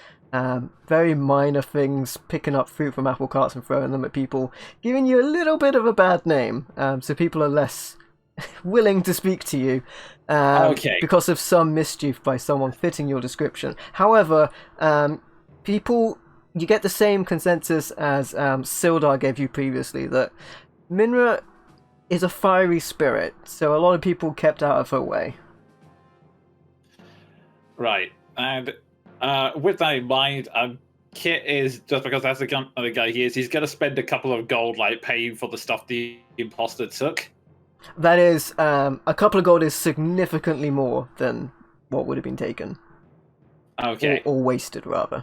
Very minor things, picking up fruit from apple carts and throwing them at people, giving you a little bit of a bad name, so people are less willing to speak to you because of some mischief by someone fitting your description. However, you get the same consensus as Sildar gave you previously, that Minra is a fiery spirit, so a lot of people kept out of her way. Right, and with that in mind, Kit is, just because that's the kind of guy he is, he's going to spend a couple of gold paying for the stuff the imposter took. That is, a couple of gold is significantly more than what would have been taken. Okay. Or wasted, rather.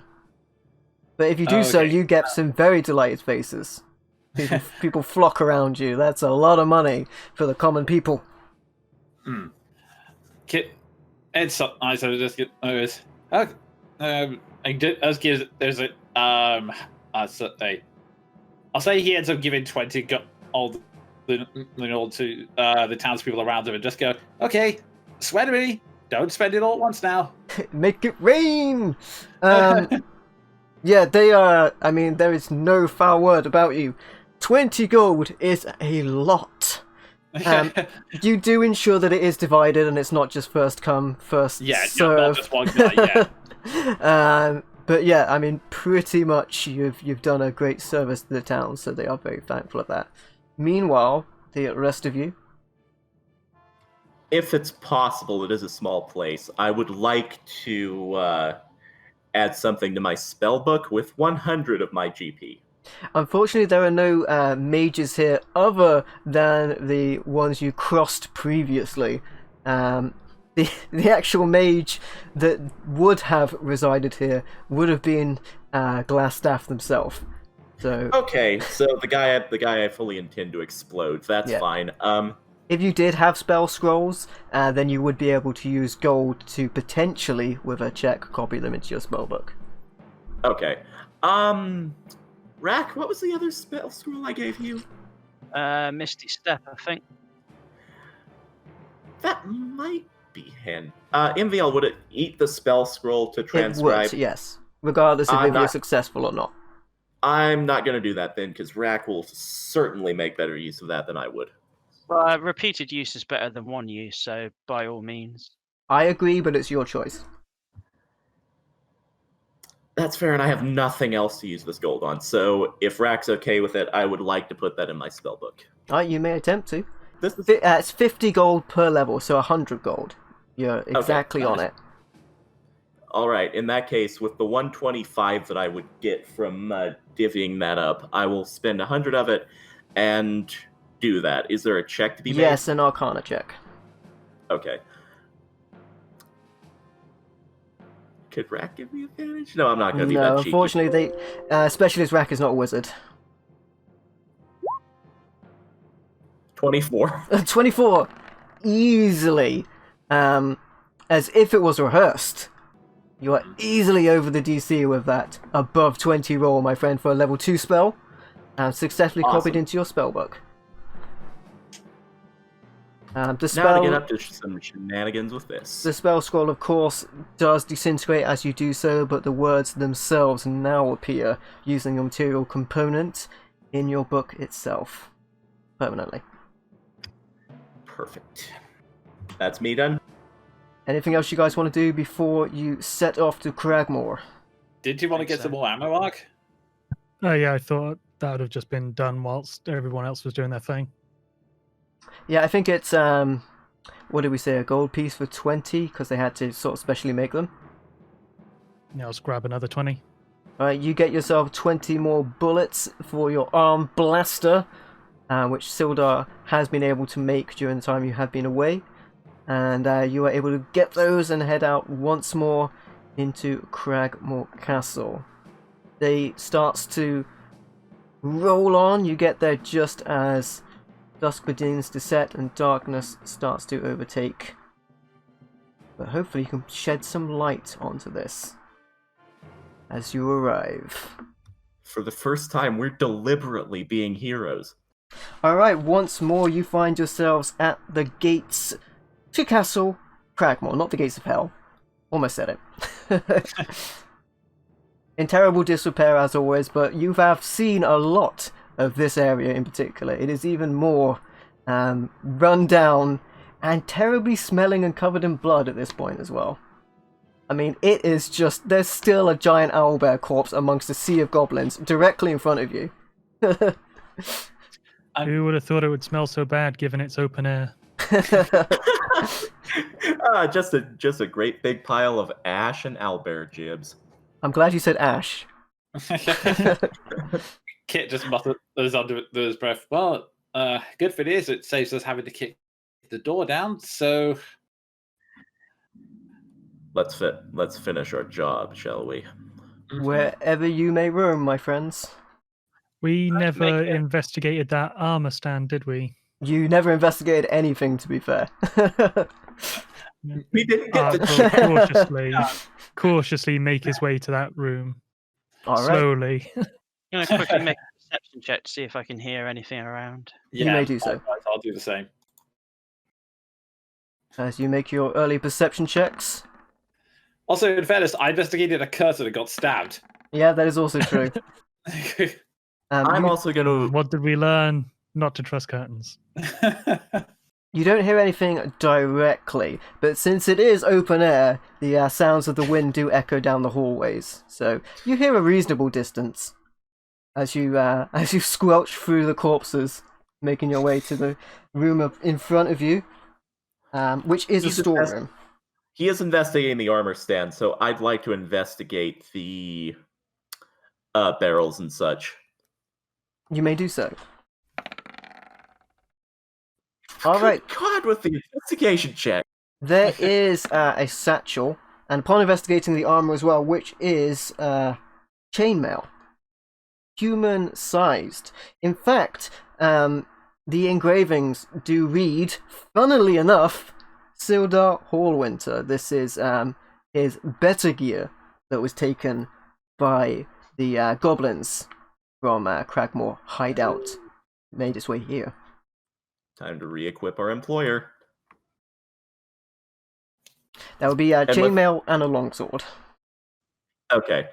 But if you do so, you get some very delighted faces. People flock around you. That's a lot of money for the common people. Kit, it's so nice. I just get there's I'll say he ends up giving 20 gold to the townspeople around him, and just go, okay, sweat at me. Don't spend it all at once now. Make it rain! Yeah, they are. I mean, there is no foul word about you. 20 gold is a lot. You do ensure that it is divided and it's not just first come, first serve. Not just one guy, yeah. But yeah, I mean, pretty much you've done a great service to the town, so they are very thankful of that. Meanwhile, the rest of you. if it's possible, it is a small place. I would like to add something to my spell book with 100 of my GP. Unfortunately, there are no mages here other than the ones you crossed previously. The actual mage that would have resided here would have been Glassstaff themselves. So Okay, so the guy I fully intend to explode. That's Yeah. fine. if you did have spell scrolls, then you would be able to use gold to potentially, with a check, copy them into your spellbook. Okay. Rack, what was the other spell scroll I gave you? Misty Step, I think. That might be handy. Inviel, would it eat the spell scroll to transcribe? It would, yes, regardless of I'm if you're not- successful or not. I'm not going to do that then, because Rack will certainly make better use of that than I would. Well, repeated use is better than one use, so by all means. I agree, but it's your choice. That's fair, and I have nothing else to use this gold on, so if Rack's okay with it, I would like to put that in my spellbook. Alright, you may attempt to. This is It's 50 gold per level, so 100 gold. You're exactly on it. all right. In that case, with the 125 that I would get from divvying that up, I will spend 100 of it and do that. Is there a check to be made? Yes, an Arcana check. Okay. Could Rack give me advantage? No, I'm not going to be No, that cheeky. unfortunately, Specialist Rack is not a wizard. 24. 24! Easily. As if it was rehearsed. You are easily over the DC with that above 20 roll, my friend, for a level 2 spell. And successfully copied Awesome. into your spellbook. The Now to spell, get up to some shenanigans with this. the spell scroll, of course, does disintegrate as you do so, but the words themselves now appear using a material component in your book itself. Permanently. Perfect. That's me done. Anything else you guys want to do before you set off to Cragmaw? Did you want to get some more ammo, Ark? Oh yeah, I thought that would have just been done whilst everyone else was doing their thing. Yeah, I think it's, what did we say, a gold piece for 20, because they had to sort of specially make them. Yeah, I'll just grab another 20. Alright, you get yourself 20 more bullets for your arm blaster, which Sildar has been able to make during the time you have been away. And you are able to get those and head out once more into Cragmaw Castle. Day starts to roll on. You get there just as dusk begins to set and darkness starts to overtake. But hopefully you can shed some light onto this as you arrive. For the first time, we're deliberately being heroes. Alright, once more you find yourselves at the gates to Castle Cragmaw, not the gates of hell. Almost said it. In terrible disrepair as always, but you have seen a lot of this area in particular. It is even more run down and terribly smelling and covered in blood at this point as well. I mean, it is just, there's still a giant owlbear corpse amongst a sea of goblins directly in front of you. Who would have thought it would smell so bad given it's open air? Just a great big pile of ash and owlbear jibs. I'm glad you said ash. Kit just muttered under his breath. Well, good for this. It saves us having to kick the door down. So Let's finish our job, shall we? Wherever you may roam, my friends. We Let's never make it. investigated that armor stand, did we? You never investigated anything, to be fair. We didn't get Ark the will cautiously make his way to that room. Alright, Slowly. I'm going to quickly make a perception check to see if I can hear anything around. You may do so. I'll do the same. as you make your early perception checks. Also, in fairness, I investigated a curtain that got stabbed. Yeah, that is also true. I'm You, also gonna. What did we learn? Not to trust curtains. you don't hear anything directly, but since it is open air, the sounds of the wind do echo down the hallways. So you hear a reasonable distance as you squelch through the corpses, making your way to the room in front of you. which is a He's storeroom. He is investigating the armor stand, so I'd like to investigate the barrels and such. You may do so. All Good right. God, with the investigation check. There is a satchel, and upon investigating the armor as well, which is chainmail, human-sized. In fact, the engravings do read, funnily enough, Sildar Hallwinter. This is his better gear that was taken by the goblins from Cragmaw hideout. Made its way here. Time to re-equip our employer. That would be a chainmail and a longsword. Okay.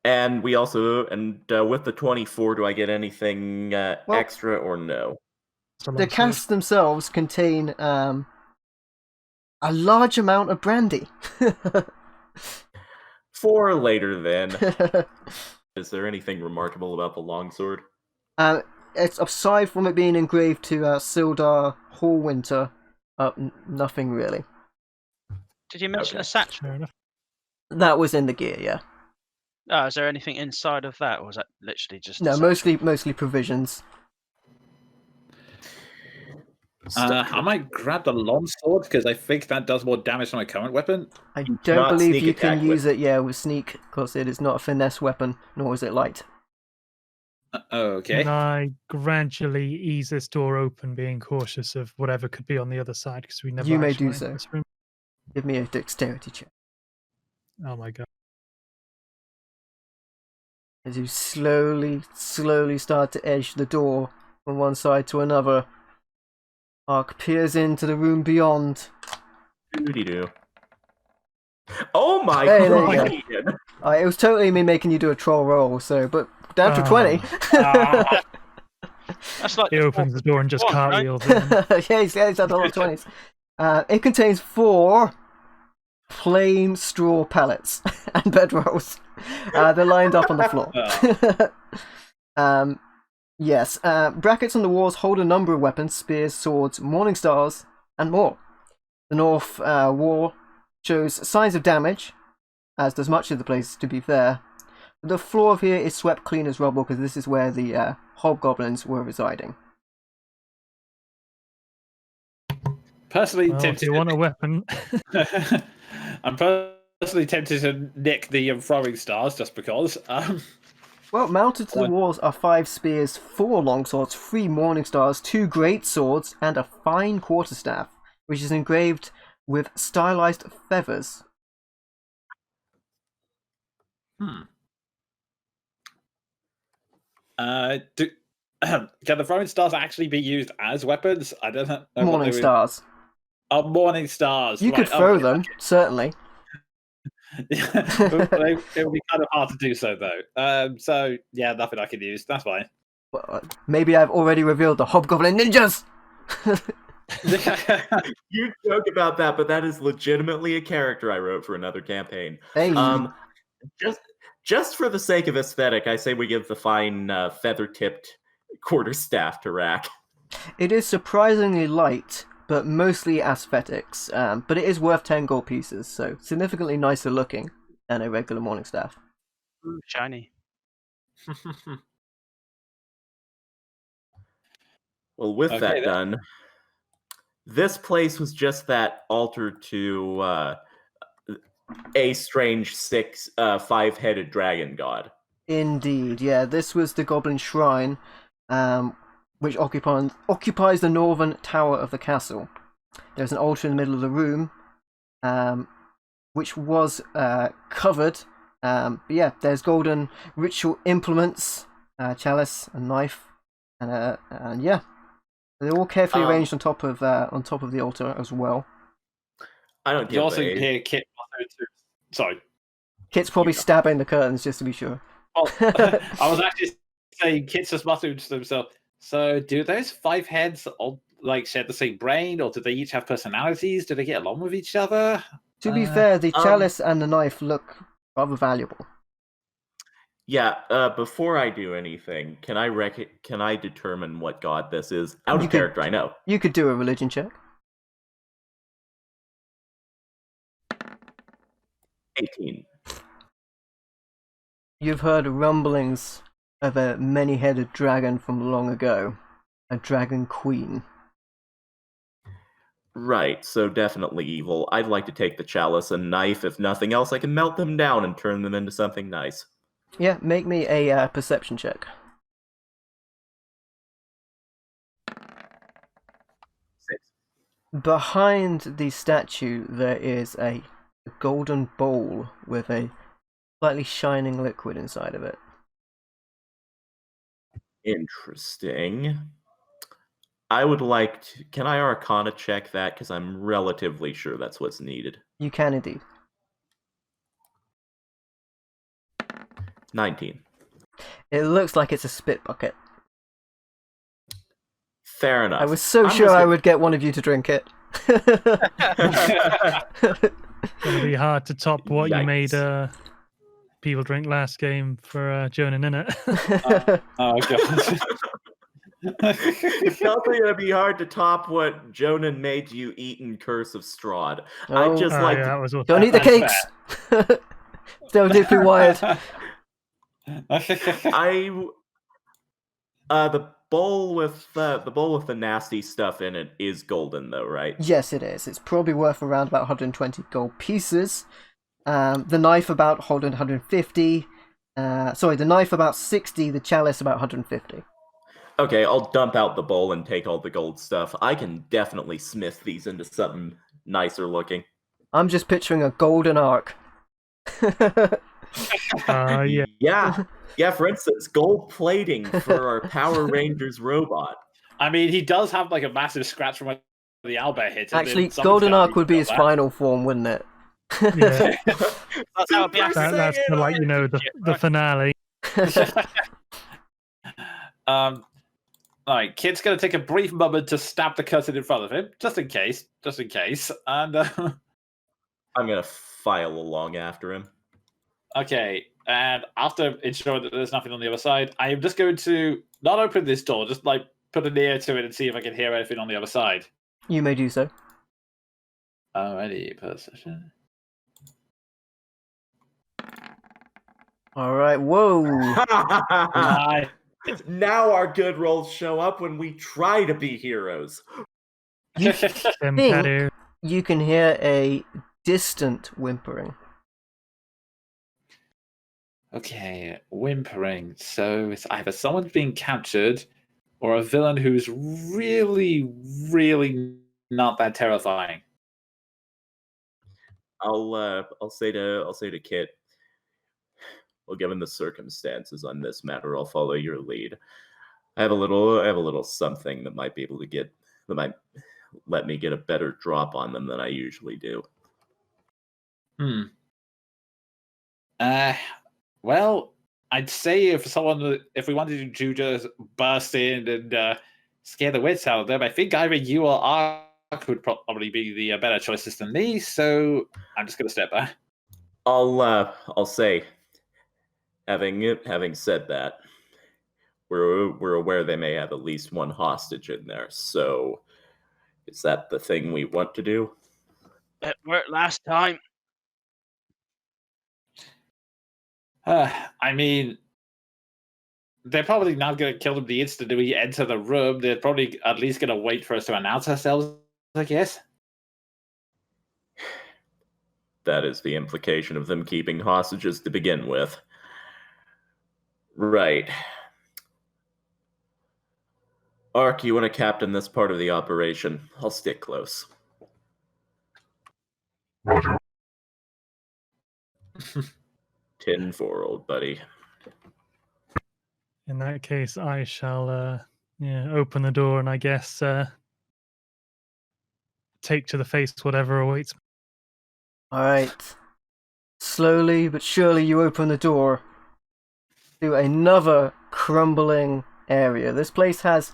And we also, with the 24, do I get anything extra or no? The casts themselves contain a large amount of brandy. For later, then. Is there anything remarkable about the longsword? It's aside from it being engraved to Sildar Hallwinter, nothing really. Did you mention a satchel? That was in the gear, yeah. Oh, is there anything inside of that, or was that literally just? No, mostly provisions. I might grab the longsword because I think that does more damage than my current weapon. I don't believe you can use it, with sneak, because it is not a finesse weapon, nor is it light. Okay. Can I gradually ease this door open, being cautious of whatever could be on the other side? Because we never. You may actually do went so. into this room. Give me a dexterity check. Oh my god. As you slowly start to edge the door from one side to another, Ark peers into the room beyond. Doody-doo. Oh my Hey, there god! you go. It was totally me making you do a troll roll, but down to 20. That's like He opens the door and just cartwheels in. Yeah, he's had a lot of 20s. It contains 4 plain straw pallets and bedrolls. They're lined up on the floor. Yes, brackets on the walls hold a number of weapons: spears, swords, morning stars, and more. The north wall shows signs of damage, as does much of the place, to be fair. The floor of here is swept clean as rubble, because this is where the hobgoblins were residing. Personally, Well, if tempted. you want a weapon, I'm personally tempted to nick the throwing stars just because. Well, mounted to the walls are 5 spears, 4 longswords, 3 morning stars, 2 great swords, and a fine quarterstaff, which is engraved with stylized feathers. Can the throwing stars actually be used as weapons? I don't know. Morning stars. Oh, morning stars. You could throw them, certainly. It would be kind of hard to do so, though. So, yeah, nothing I can use. That's fine. Well, maybe I've already revealed the Hobgoblin ninjas! You joke about that, but that is legitimately a character I wrote for another campaign. Hey. Just for the sake of aesthetic, I say we give the fine feather-tipped quarterstaff to Rack. It is surprisingly light, but mostly aesthetics. But it is worth 10 gold pieces, so significantly nicer looking than a regular morning staff. Ooh, shiny. Well, with that done, this place was just that altar to a strange 5-headed dragon god. Indeed, yeah. This was the Goblin Shrine, which occupies the northern tower of the castle. There's an altar in the middle of the room, which was covered. But yeah, there's golden ritual implements, chalice and knife, and yeah, they're all carefully arranged on top of the altar as well. I don't. You also hear Kit. Sorry, Kit's probably stabbing the curtains just to be sure. Oh, I was actually saying Kit's just muttering to himself. So, do those 5 heads all share the same brain, or do they each have personalities? Do they get along with each other? To be fair, the chalice and the knife look rather valuable. Yeah. Before I do anything, can I determine what god this is? Out of character, I know. You could do a religion check. 18. You've heard rumblings of a many-headed dragon from long ago. A dragon queen. Right, so definitely evil. I'd like to take the chalice and knife. If nothing else, I can melt them down and turn them into something nice. Yeah, make me a perception check. 6. Behind the statue, there is a golden bowl with a slightly shining liquid inside of it. Interesting. I would like to... Can I Arcana check that? Because I'm relatively sure that's what's needed. You can indeed. 19. It looks like it's a spit bucket. Fair enough. I was so I'm sure just I gonna- would get one of you to drink it. Gonna be hard to top what you Yikes. made people drink last game for Jonan, innit? Oh god. It's also going to be hard to top what Jonan made you eat in Curse of Strahd. Oh. I'd just like yeah, to... that was awesome. Don't eat the That's cakes! Still deeply wired. The bowl with the nasty stuff in it is golden, though, right? Yes, it is. It's probably worth around about 120 gold pieces. The knife about 150. The knife about 60. The chalice about 150. Okay, I'll dump out the bowl and take all the gold stuff. I can definitely smith these into something nicer looking. I'm just picturing a golden arc. Yeah. Yeah, for instance, gold plating for our Power Rangers robot. I mean, he does have like a massive scratch from when the owlbear hit him. Actually, Someone's golden gotta arc would be his that. final form, wouldn't it? Yeah, That would be Super that's Saiyan for, like, you know, the finale. Alright, Kid's gonna take a brief moment to stab the curtain in front of him, just in case. And I'm gonna file along after him. okay, and after ensuring that there's nothing on the other side, I am just going to not open this door, just like put an ear to it and see if I can hear anything on the other side. You may do so. Alrighty, perception. Alright, whoa! Nice. Now our good rolls show up when we try to be heroes. You Them think- tattoo. You can hear a distant whimpering. Okay, whimpering. So it's either someone's being captured or a villain who's really, really not that terrifying. I'll say to Kit, well, given the circumstances on this matter, I'll follow your lead. I have a little something that might let me get a better drop on them than I usually do. Well, I'd say if we wanted to just burst in and scare the wits out of them, I think either you or Ark would probably be the better choices than me. So I'm just gonna step back. I'll say, having said that, we're aware they may have at least one hostage in there. So, is that the thing we want to do? It worked last time. I mean, they're probably not going to kill them the instant we enter the room. They're probably at least going to wait for us to announce ourselves, I guess. That is the implication of them keeping hostages to begin with. Right. Ark, you want to captain this part of the operation? I'll stick close. Roger. 10-4, old buddy. In that case, I shall open the door and I guess take to the face whatever awaits me. Alright. Slowly but surely you open the door to another crumbling area. This place has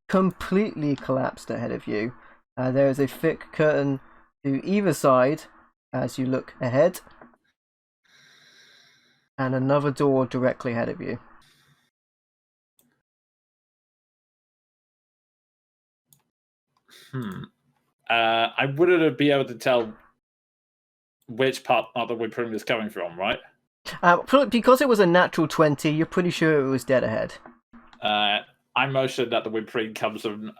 completely collapsed ahead of you. There is a thick curtain to either side as you look ahead, and another door directly ahead of you. I wouldn't be able to tell which part of the Whimpering is coming from, right? Because it was a natural 20, you're pretty sure it was dead ahead. I motioned that the Whimpering comes from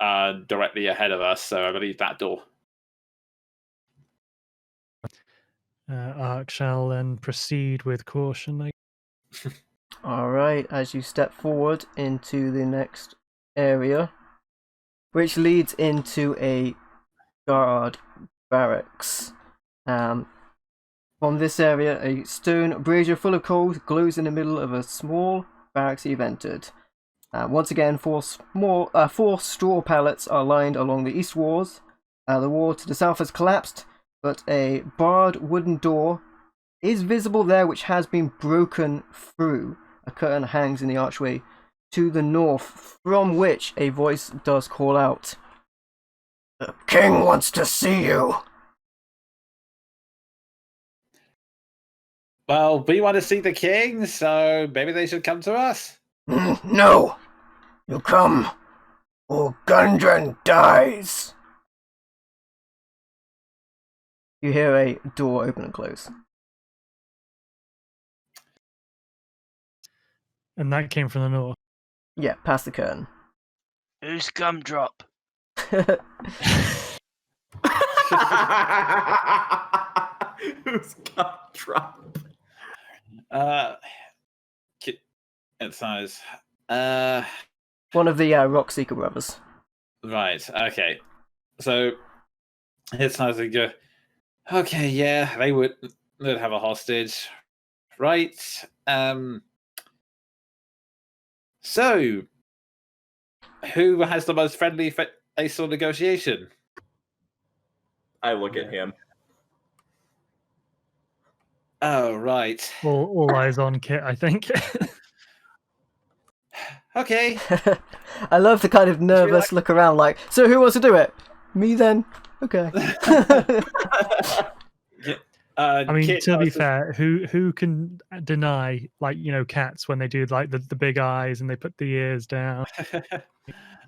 directly ahead of us, so I believe that door. Ark shall then proceed with caution. Alright, as you step forward into the next area, which leads into a guard barracks. From this area, a stone brazier full of coals glows in the middle of a small barracks you've entered. Once again, four straw pallets are lined along the east walls. The wall to the south has collapsed, but a barred wooden door is visible there, which has been broken through. A curtain hangs in the archway to the north, from which a voice does call out. "The king wants to see you." Well, we want to see the king, so maybe they should come to us. No! You come, or Gundren dies! You hear a door open and close. And that came from the north. Yeah, past the curtain. Who's Gumdrop? Who's got drop? It's nice. One of the Rockseeker brothers. Right, okay. So, it's nice to go, okay, yeah, they'd have a hostage. Right, so, who has the most friendly face on negotiation? I look at him. Oh, right. All eyes on Kit, I think. Okay. I love the kind of nervous look around like, so who wants to do it? Me then? Okay. I mean, to be fair, who can deny, like, cats when they do like the big eyes and they put the ears down?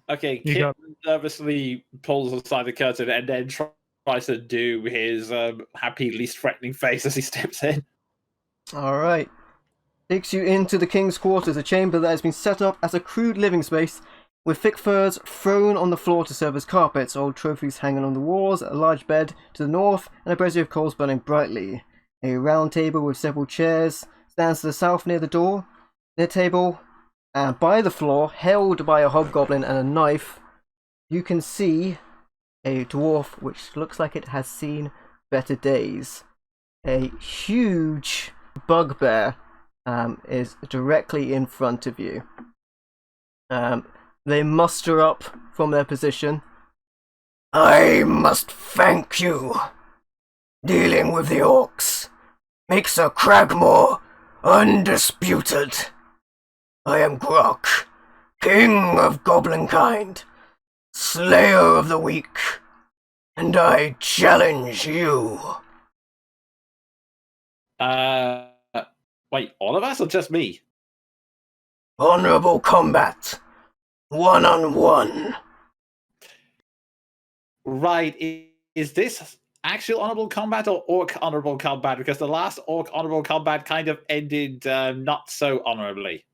Okay, You Kit got- nervously pulls aside the curtain and then tries to do his happy, least threatening face as he steps in. Alright. Takes you into the king's quarters, a chamber that has been set up as a crude living space, with thick furs thrown on the floor to serve as carpets, old trophies hanging on the walls, a large bed to the north, and a brazier of coals burning brightly. A round table with several chairs stands to the south near the door. Near the table, by the floor, held by a hobgoblin and a knife, you can see a dwarf which looks like it has seen better days. A huge bugbear is directly in front of you. They muster up from their position. "I must thank you. Dealing with the orcs makes a Cragmaw undisputed. I am Grok, king of goblin-kind, slayer of the weak, and I challenge you." Wait, all of us or just me? Honorable combat. 1-on-1. Right, is this actual honorable combat or orc honorable combat? Because the last orc honorable combat kind of ended not so honorably.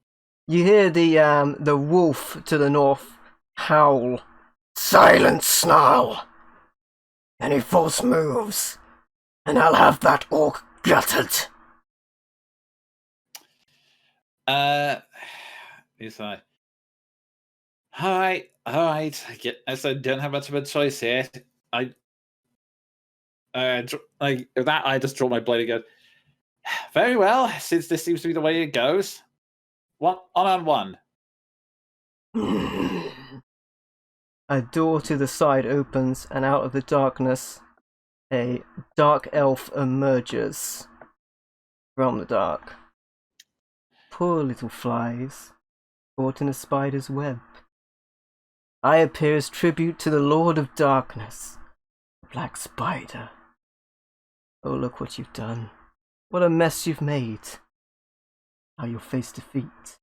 You hear the wolf to the north howl. "Silence, snarl. Any false moves, and I'll have that orc gutted." He's like, all right. I don't have much of a choice here. I just draw my blade and go, very well, since this seems to be the way it goes. 1-on-1. A door to the side opens, and out of the darkness, a dark elf emerges from the dark. Poor little flies, caught in a spider's web. I appear as tribute to the Lord of Darkness, the Black Spider. Oh, look what you've done. What a mess you've made. Now you'll face defeat.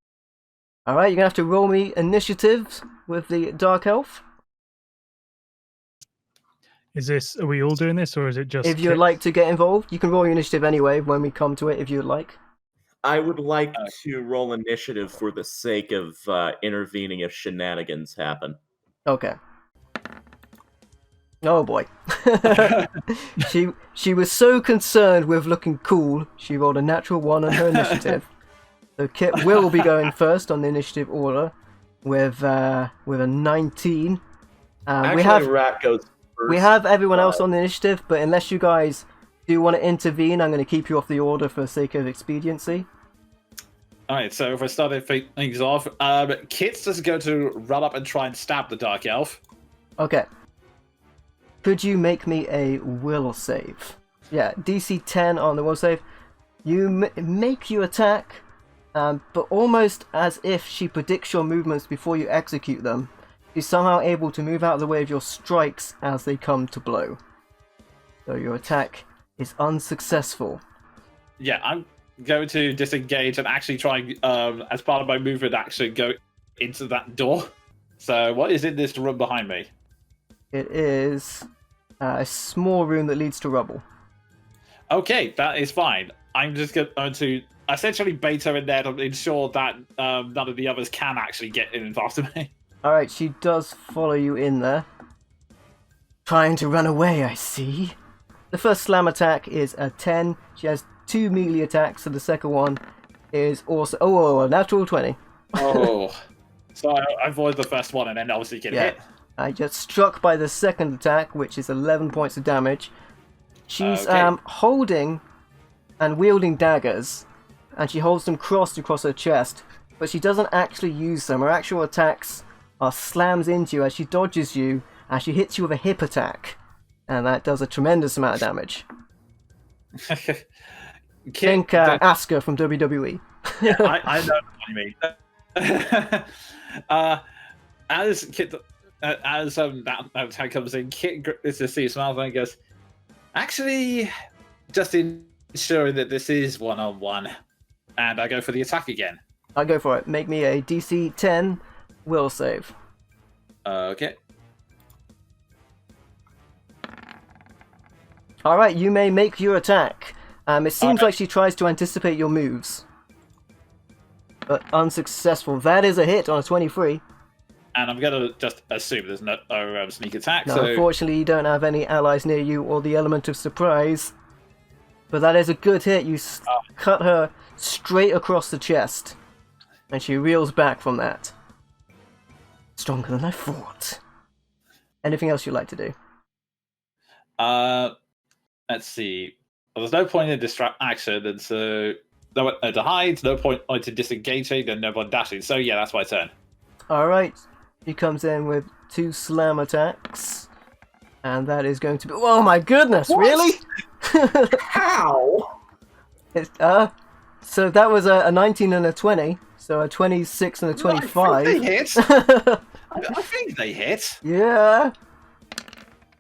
Alright, you're gonna have to roll me initiative with the Dark Elf. Are we all doing this, or is it just If you'd Kit? like to get involved, you can roll your initiative anyway when we come to it if you'd like. I would like to roll initiative for the sake of intervening if shenanigans happen. Okay. Oh boy. She was so concerned with looking cool, she rolled a natural 1 on her initiative. So Kit will be going first on the initiative order with a 19. Actually, Rat goes first. We have everyone else on the initiative, but unless you guys do want to intervene, I'm going to keep you off the order for the sake of expediency. Alright, so if I start things off, Kit's just going to run up and try and stab the Dark Elf. Okay. Could you make me a will save? Yeah, DC 10 on the will save. You make your attack, but almost as if she predicts your movements before you execute them. She's somehow able to move out of the way of your strikes as they come to blow. So your attack is unsuccessful. Yeah, I'm going to disengage and actually try, as part of my movement action, go into that door. So what is in this room behind me? It is a small room that leads to rubble. Okay, that is fine. I'm just going to essentially bait her in there to ensure that none of the others can actually get in after me. Alright, she does follow you in there. Trying to run away, I see. The first slam attack is a 10. She has 2 melee attacks, so the second one is also... Oh, a natural 20. Oh. So I avoid the first one and then obviously get hit. I get struck by the second attack, which is 11 points of damage. She's holding and wielding daggers, and she holds them crossed across her chest, but she doesn't actually use them. Her actual attacks are slams into you as she dodges you, and she hits you with a hip attack, and that does a tremendous amount of damage. Think Asuka from WWE. Yeah, I know what you mean. As Kit, that attack comes in, Kit is to see smiles and goes, actually, just ensuring that this is 1-on-1, and I go for the attack again. I'll go for it. Make me a DC 10 will save. Okay. Alright, you may make your attack. It seems like she tries to anticipate your moves, but unsuccessful. That is a hit on a 23. And I'm going to just assume there's no sneak attack. No, so... unfortunately, you don't have any allies near you or the element of surprise. But that is a good hit. You cut her straight across the chest, and she reels back from that. Stronger than I thought. Anything else you'd like to do? Let's see. Well, there's no point in distract action, and so no one to hide, no point to disengaging, and no one dashing. So yeah, that's my turn. Alright. He comes in with 2 slam attacks. And that is going to be... Oh my goodness, What? really? How? So that was a 19 and a 20. So a 26 and a 25. I think they hit. I think they hit. Yeah.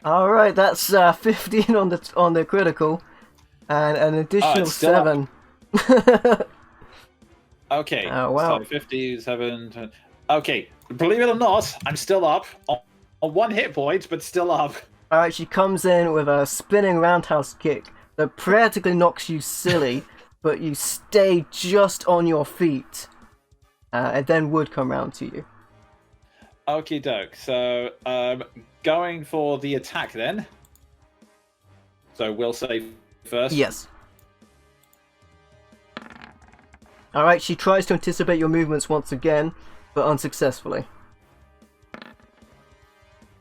Alright, that's 15 on the critical. And an additional it's still 7. Okay. Oh, wow. So 57. Okay. Believe it or not, I'm still up on 1 hit point, but still up. Alright, she comes in with a spinning roundhouse kick that practically knocks you silly, but you stay just on your feet. And then would come round to you. Okie doke. So, going for the attack then. So we'll save first. Yes. Alright, she tries to anticipate your movements once again, but unsuccessfully.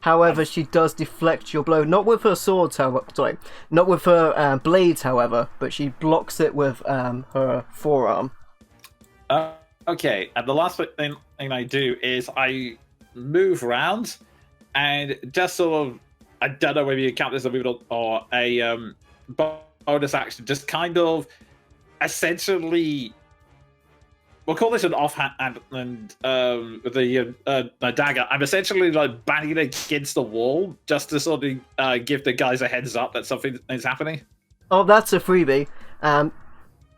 However, she does deflect your blow, not with her swords, however. Sorry, not with her blades, however, but she blocks it with her forearm. Okay, and the last thing I do is I move around and just sort of, I don't know whether you count this as a movement or a bonus action, just kind of essentially, we'll call this an offhand and the dagger. I'm essentially like banging against the wall just to sort of give the guys a heads up that something is happening. Oh, that's a freebie.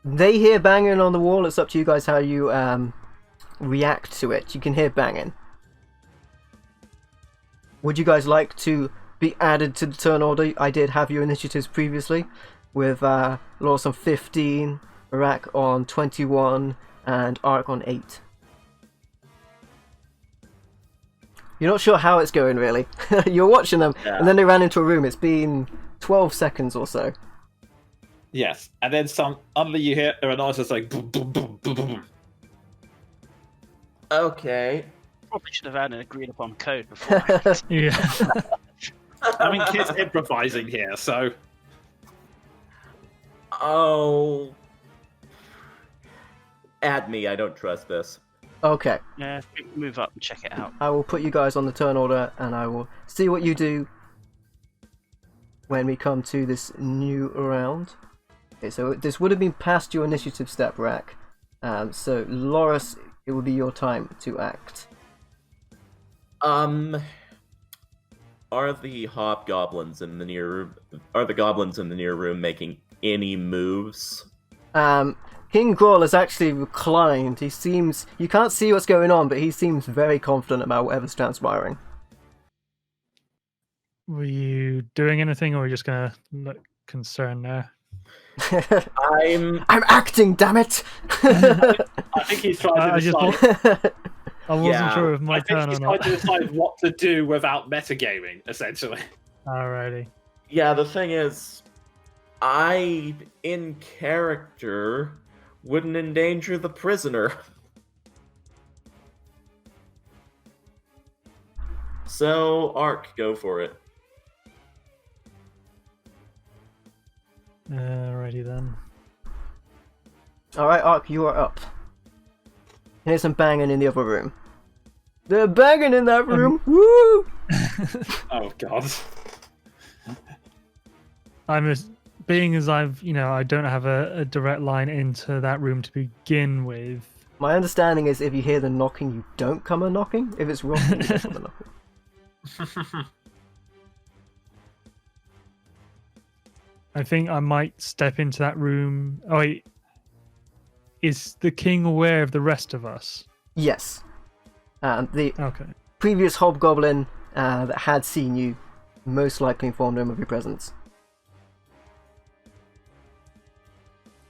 They hear banging on the wall. It's up to you guys how you react to it. You can hear banging. Would you guys like to be added to the turn order. I did have your initiatives previously, with Loris on 15, Rack on 21, and Ark on 8. You're not sure how it's going, really. You're watching them, and then they ran into a room. It's been 12 seconds or so. Yes, and then suddenly you hear a noise that's like boom, boom, boom, boom, boom. Okay. Probably should have had an agreed upon code before. Yeah. I mean, Kit's improvising here, so... Oh. Add me, I don't trust this. Okay. Yeah, move up and check it out. I will put you guys on the turn order, and I will see what you do when we come to this new round. Okay, so this would have been past your initiative step, Rack. So, Loris, it will be your time to act. Are the hobgoblins in the near room? Are the goblins in the near room making any moves? King Grawl has actually reclined. He seems... You can't see what's going on, but he seems very confident about whatever's transpiring. Were you doing anything, or were you just gonna look concerned there? I'm acting, damn it! I think he's trying to decide... I wasn't sure if my turn or he's not. trying to decide what to do without metagaming, essentially. Alrighty. Yeah, the thing is, I, in character, wouldn't endanger the prisoner. So, Ark, go for it. Alrighty then. Alright, Ark, you are up. Here's some banging in the other room. They're banging in that room! Woo! Oh, God. Being as I don't have a direct line into that room to begin with. My understanding is if you hear the knocking, you don't come a knocking. If it's wrong, you don't come a knocking. I think I might step into that room. Oh wait, is the king aware of the rest of us? Yes. The Okay. previous hobgoblin that had seen you most likely informed him of your presence.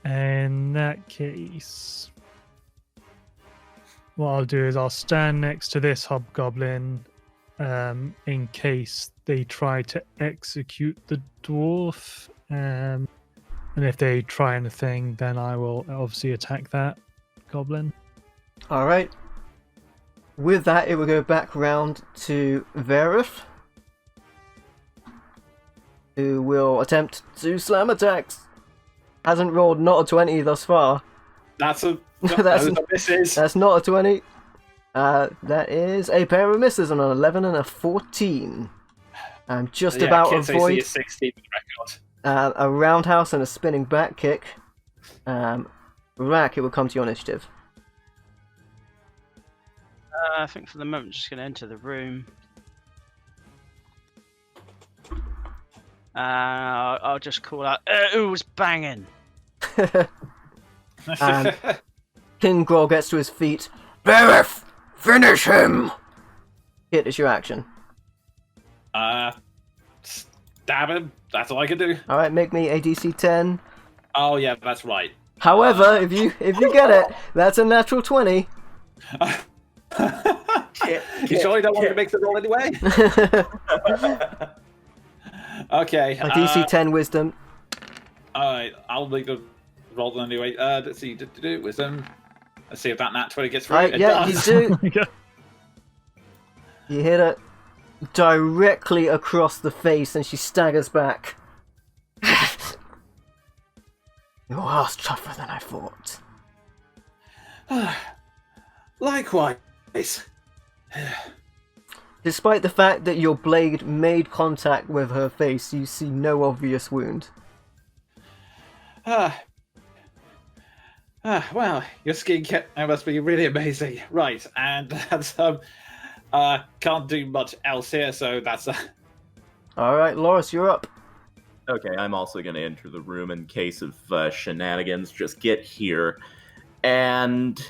In that case, what I'll do is I'll stand next to this hobgoblin in case they try to execute the dwarf. And if they try anything, then I will obviously attack that goblin. Alright. With that, it will go back round to Verith, who will attempt to slam attacks. Hasn't rolled not a 20 thus far. That's a misses. That's not a 20. That is a pair of misses on an 11 and a 14. I'm just about Kit's AC avoid is 16 for the record. a roundhouse and a spinning back kick. Rack, it will come to your initiative. I think for the moment, I'm just going to enter the room. I'll just call out, who's banging? And King Grawl gets to his feet. Verith, finish him! It is your action. Stab him. That's all I can do. Alright, make me a DC 10. Oh yeah, that's right. However, if you get it, that's a natural 20. You sure you don't want to make the roll anyway? Okay. A DC 10 wisdom. Alright, I'll make the roll anyway. Let's see. Wisdom. Let's see if that nat 20 gets through. Right, It yeah, does. you do. You hit her directly across the face and she staggers back. You are tougher than I thought. Likewise. Despite the fact that your blade made contact with her face, you see no obvious wound. Well, your skincare must be really amazing. Right, and that's, can't do much else here, so that's... Alright, Loris, you're up. Okay, I'm also going to enter the room in case of shenanigans. Just get here. And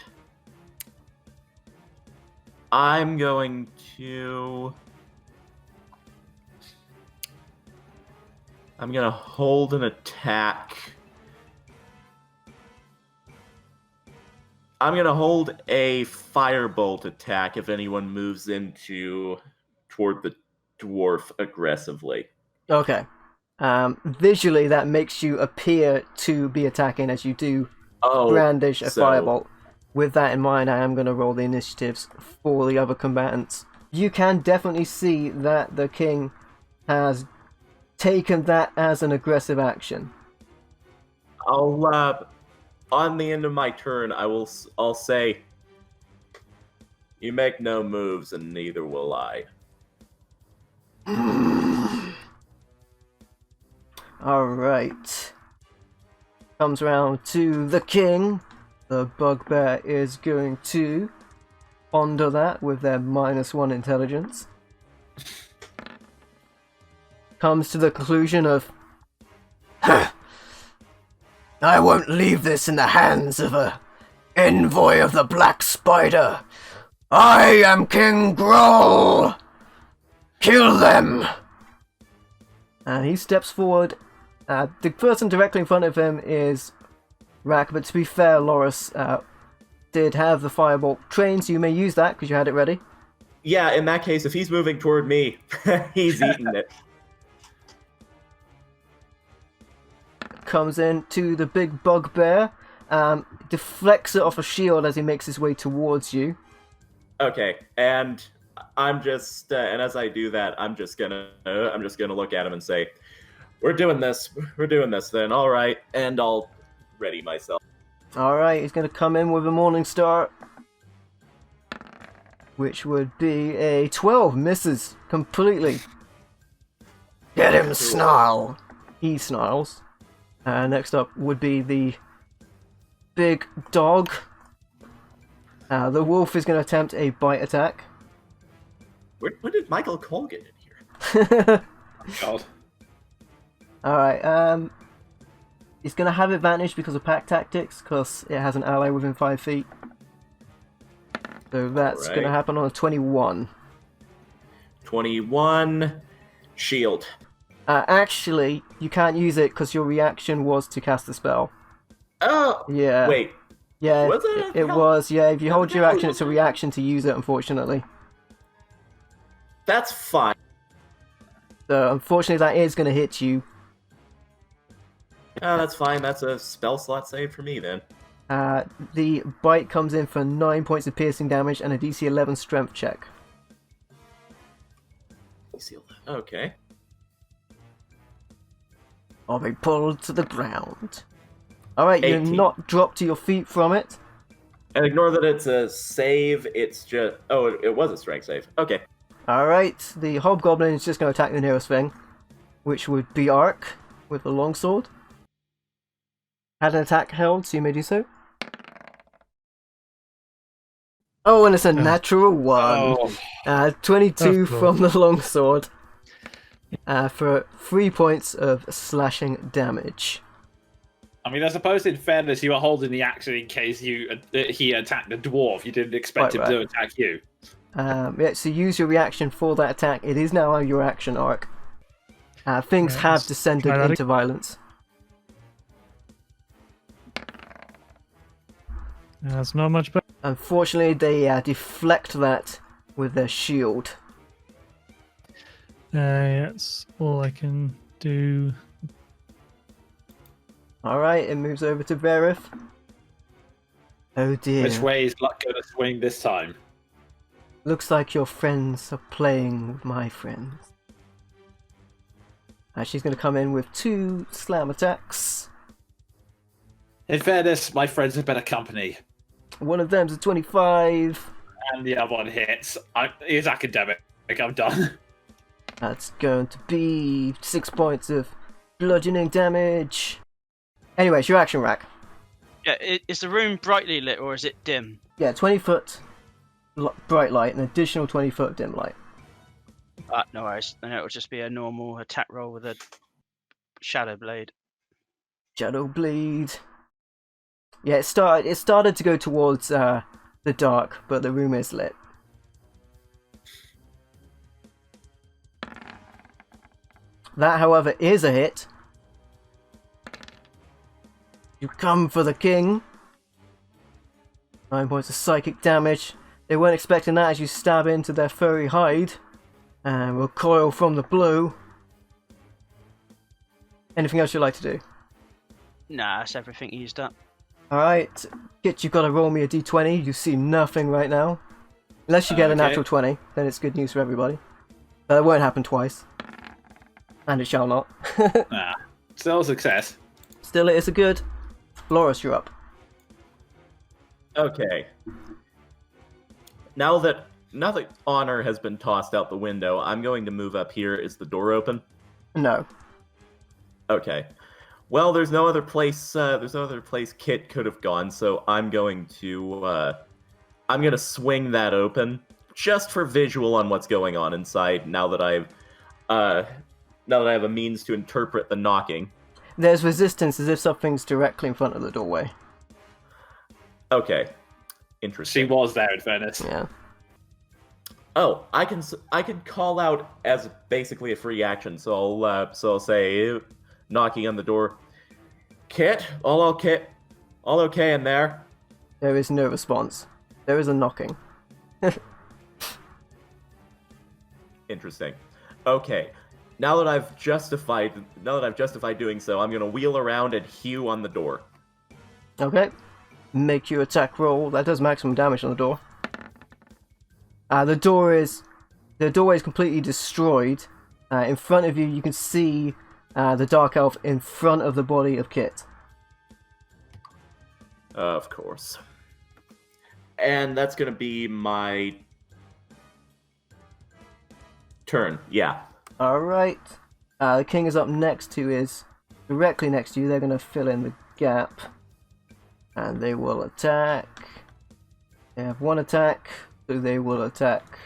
I'm going to... I'm gonna hold an attack. I'm gonna hold a firebolt attack if anyone moves toward the dwarf aggressively. Okay. Visually, that makes you appear to be attacking as you do brandish a firebolt. With that in mind, I am going to roll the initiatives for the other combatants. You can definitely see that the king has taken that as an aggressive action. I'll on the end of my turn, I'll say, you make no moves, and neither will I. Alright. Comes round to the king. The bugbear is going to ponder that with their -1 intelligence. Comes to the conclusion of, I won't leave this in the hands of a envoy of the Black Spider. I am King Groll. Kill them. And he steps forward. The person directly in front of him is Rack, but to be fair, Loris did have the firebolt trained, so you may use that because you had it ready. Yeah, in that case, if he's moving toward me, he's eating it. Comes in to the big bugbear, deflects it off a shield as he makes his way towards you. Okay, and I'm just, and as I do that, I'm just gonna look at him and say, we're doing this then, all right, and I'll ready myself. All right, he's going to come in with a Morning Star, which would be a 12. Misses completely. Get him, Snarl. He snarls. Next up would be the big dog. The wolf is going to attempt a bite attack. When did Michael Cole get in here? God. Alright, it's going to have advantage because of pack tactics, because it has an ally within 5 feet. So that's going to happen on a 21. 21, shield. Actually, you can't use it because your reaction was to cast the spell. Oh! Yeah. Wait. Yeah, Was it? it was. Yeah, if you hold your action, it's a reaction to use it, unfortunately. That's fine. So, unfortunately, that is going to hit you. Oh, that's fine. That's a spell slot save for me, then. The bite comes in for 9 points of piercing damage and a DC 11 strength check. Okay. I'll be pulled to the ground. Alright, you're 18. not dropped to your feet from it. And ignore that it's a save, it's just... Oh, it was a strength save. Okay. Alright, the Hobgoblin is just going to attack the nearest thing, which would be Ark with the longsword. Had an attack held, so you may do so. Oh, and it's a natural 1. 22 from the longsword. For 3 points of slashing damage. I mean, I suppose in fairness, you were holding the action in case he attacked the dwarf. You didn't expect him to attack you. Yeah, so use your reaction for that attack. It is now your action arc. Things have descended into violence. That's not much better. Unfortunately, they deflect that with their shield. That's all I can do. Alright, it moves over to Verith. Oh dear. Which way is luck going to swing this time? Looks like your friends are playing with my friends. She's going to come in with 2 slam attacks. In fairness, my friends are better company. One of them's a 25. And the other one hits. He's academic. I'm done. That's going to be 6 points of bludgeoning damage. Anyway, it's your action, Rack. Yeah, is the room brightly lit or is it dim? Yeah, 20-foot bright light, an additional 20-foot dim light. No worries. Then it will just be a normal attack roll with a shadow blade. Shadow bleed. Yeah, it started to go towards the dark, but the room is lit. . That, however, is a hit. You come for the king. 9 points of psychic damage. They weren't expecting that as you stab into their furry hide. And recoil from the blow. Anything else you'd like to do? Nah, that's everything used up. Alright, Kit, you've got to roll me a d20. You see nothing right now. Unless you get a Okay. natural 20, then it's good news for everybody. But it won't happen twice. And it shall not. Nah. Still a success. Still, it is a good. Loris, you're up. Okay. Now that honor has been tossed out the window, I'm going to move up here. Is the door open? No. Okay. Well, there's no other place. Kit could have gone, so I'm going to swing that open just for visual on what's going on inside. Now that I have a means to interpret the knocking. There's resistance as if something's directly in front of the doorway. Okay. She Interesting. was there, in fairness. Yeah. Oh, I can call out as basically a free action. So I'll say, knocking on the door. Kit, all okay in there? There is no response. There is a knocking. Interesting. Okay. Now that I've justified doing so, I'm gonna wheel around and hew on the door. Okay. Make your attack roll. That does maximum damage on the door. The doorway is completely destroyed. In front of you, you can see the Dark Elf in front of the body of Kit. Of course. And that's gonna be my turn. Yeah. Alright. The king is up next to directly next to you. They're going to fill in the gap. And they will attack. They have one attack, so they will attack,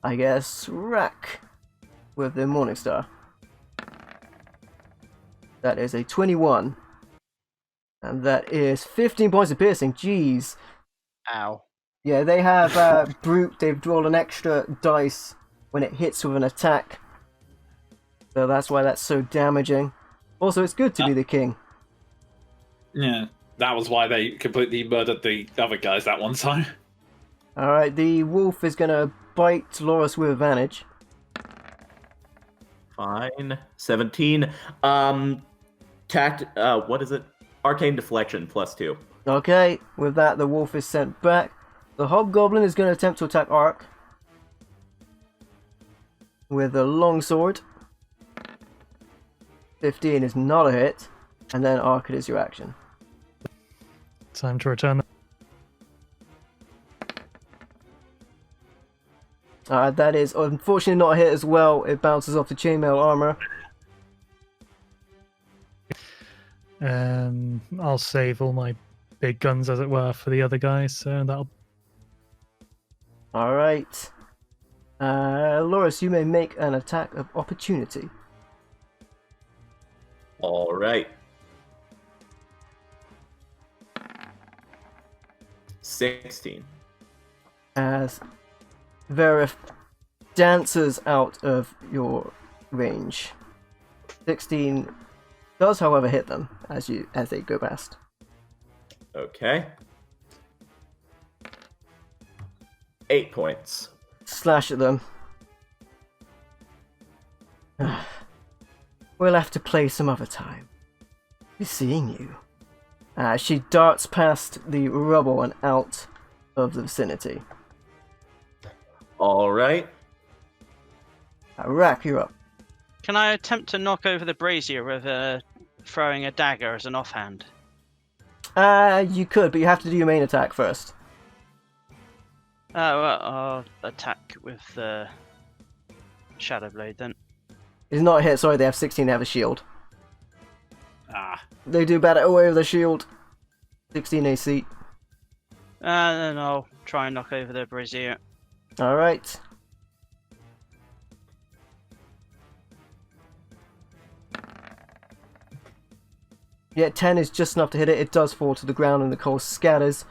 I guess, Rack with their Morningstar. That is a 21. And that is 15 points of piercing. Jeez. Ow. Yeah, they have Brute. They've drawn an extra dice when it hits with an attack. So that's why that's so damaging. Also, it's good to be the king. Yeah. That was why they completely murdered the other guys that one time. Alright, the wolf is going to bite Loris with advantage. Fine. 17. What is it? Arcane Deflection +2. Okay, with that, the wolf is sent back. The Hobgoblin is going to attempt to attack Ark with a longsword. 15 is not a hit. And then Ark, it is your action. Time to return. That is unfortunately not a hit as well. It bounces off the chainmail armor. I'll save all my big guns, as it were, for the other guys. So that'll. Alright. Loris, you may make an attack of opportunity. All right. 16. As Verif dances out of your range. 16 does, however, hit them as they go past. Okay. 8 points. Slash at them. We'll have to play some other time. Be seeing you. She darts past the rubble and out of the vicinity. All right. Rack, you're up. Can I attempt to knock over the brazier with throwing a dagger as an offhand? You could, but you have to do your main attack first. Well, I'll attack with the Shadow Blade then. It's not a hit, sorry, they have 16, they have a shield. Ah. They do bat it away with a shield. 16 AC. And then I'll try and knock over the brazier. Alright. Yeah, 10 is just enough to hit it. It does fall to the ground and the coal scatters.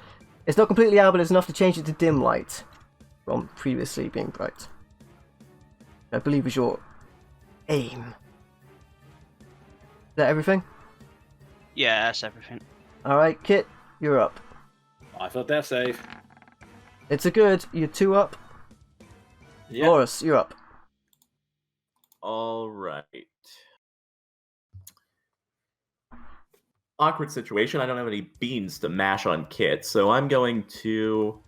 It's not completely out, but it's enough to change it to dim light from previously being bright. I believe is your aim. that everything? Yeah, that's everything. Alright, Kit, you're up. I feel death save. It's a good. You're 2 up. Yep. Loris, you're up. All right. Awkward situation. I don't have any beans to mash on Kit, so I'm going to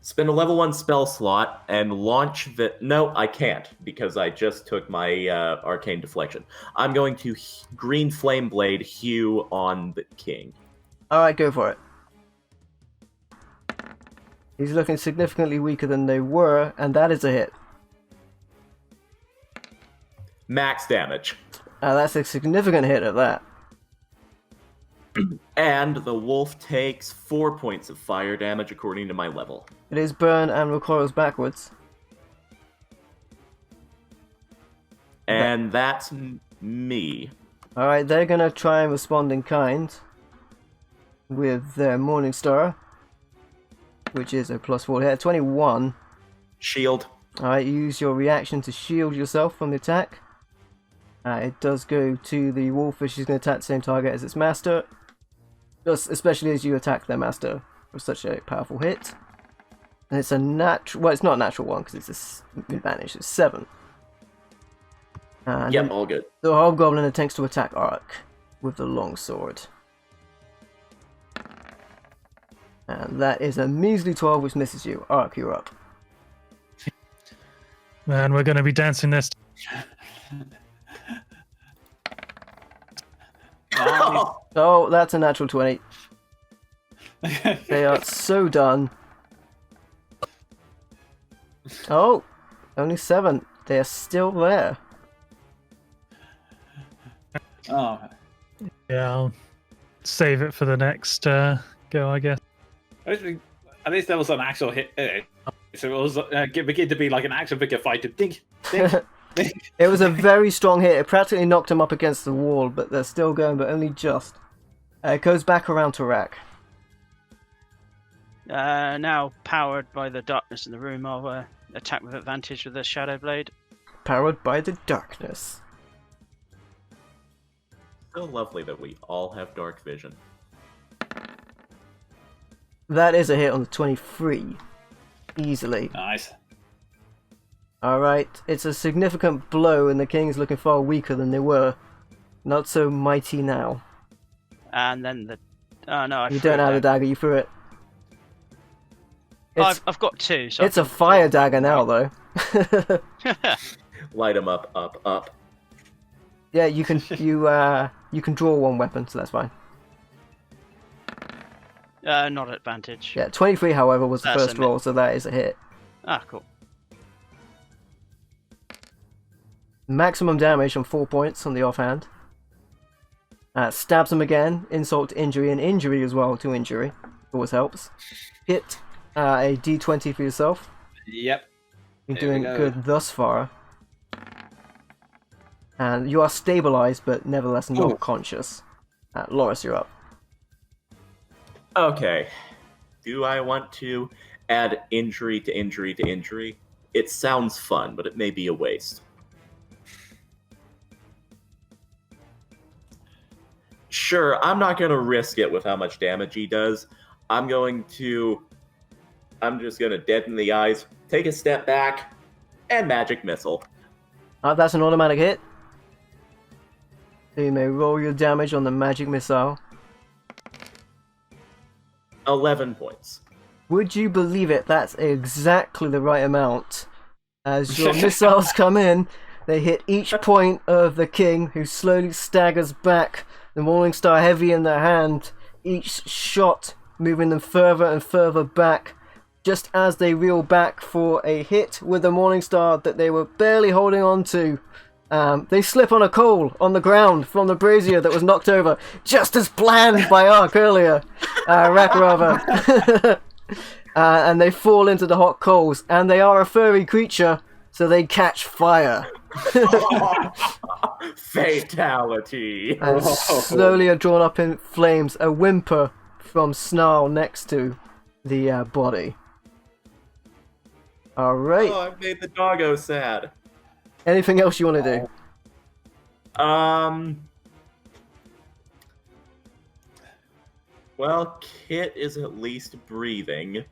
spend a level 1 spell slot and launch the... No, I can't, because I just took my Arcane Deflection. I'm going to Green Flame Blade Hue on the king. Alright, go for it. He's looking significantly weaker than they were, and that is a hit. Max damage. That's a significant hit at that. And the wolf takes 4 points of fire damage according to my level. It is burn and recoils backwards. And that's me. Alright, they're gonna try and respond in kind with their Morning Star, which is a +4 hit. 21. Shield. Alright, use your reaction to shield yourself from the attack. It does go to the wolf, which is going to attack the same target as its master. Just especially as you attack their master with such a powerful hit. And it's a natural... Well, it's not a natural one because it's an advantage. It's 7. And Yep, all good. the Hobgoblin attempts to attack Ark with the long sword. And that is a measly 12, which misses you. Ark, you're up. Man, we're going to be dancing this. Oh, that's a natural 20. They are so done. Oh, only 7. They are still there. Oh. Yeah, I'll save it for the next go, I guess. At least there was an actual hit. So it was begin to be like an action figure fight. Ding, ding, ding. It was a very strong hit. It practically knocked him up against the wall, but they're still going, but only just. It goes back around to Rack. Now powered by the darkness in the room, I'll attack with advantage with the Shadow Blade. Powered by the darkness. So lovely that we all have dark vision. That is a hit on the 23. Easily. Nice. Alright, it's a significant blow, and the king's looking far weaker than they were. Not so mighty now. And then the... Oh no, I You threw don't it have a down. dagger, you threw it. Oh, It's, I've got 2, so it's a fire dagger now, though. Light them up, up, up. Yeah, you can draw one weapon, so that's fine. not at advantage. Yeah, 23, however, was the That's first a roll, so that is a hit. Ah, cool. Maximum damage on 4 points on the offhand. Stabs him again, insult to injury, and injury as well to injury. Always helps. Hit a d20 for yourself. Yep. You're There we doing go. good thus far. And you are stabilized, but nevertheless not Ooh. conscious. Loris, you're up. Okay. Do I want to add injury to injury to injury? It sounds fun, but it may be a waste. Sure, I'm not going to risk it with how much damage he does. I'm just going to deaden the eyes, take a step back, and magic missile. That's an automatic hit. So you may roll your damage on the magic missile. 11 points. Would you believe it? That's exactly the right amount. As your missiles come in, they hit each point of the king, who slowly staggers back, the Morning Star heavy in their hand, each shot moving them further and further back, just as they reel back for a hit with the Morning Star that they were barely holding on to. They slip on a coal on the ground from the brazier that was knocked over, just as planned by Ark earlier. Rack rather. And they fall into the hot coals, and they are a furry creature, so they catch fire. Fatality. And slowly are drawn up in flames, a whimper from Snarl next to the body. Alright. Oh, I've made the doggo sad. Anything else you want to do? Well, Kit is at least breathing.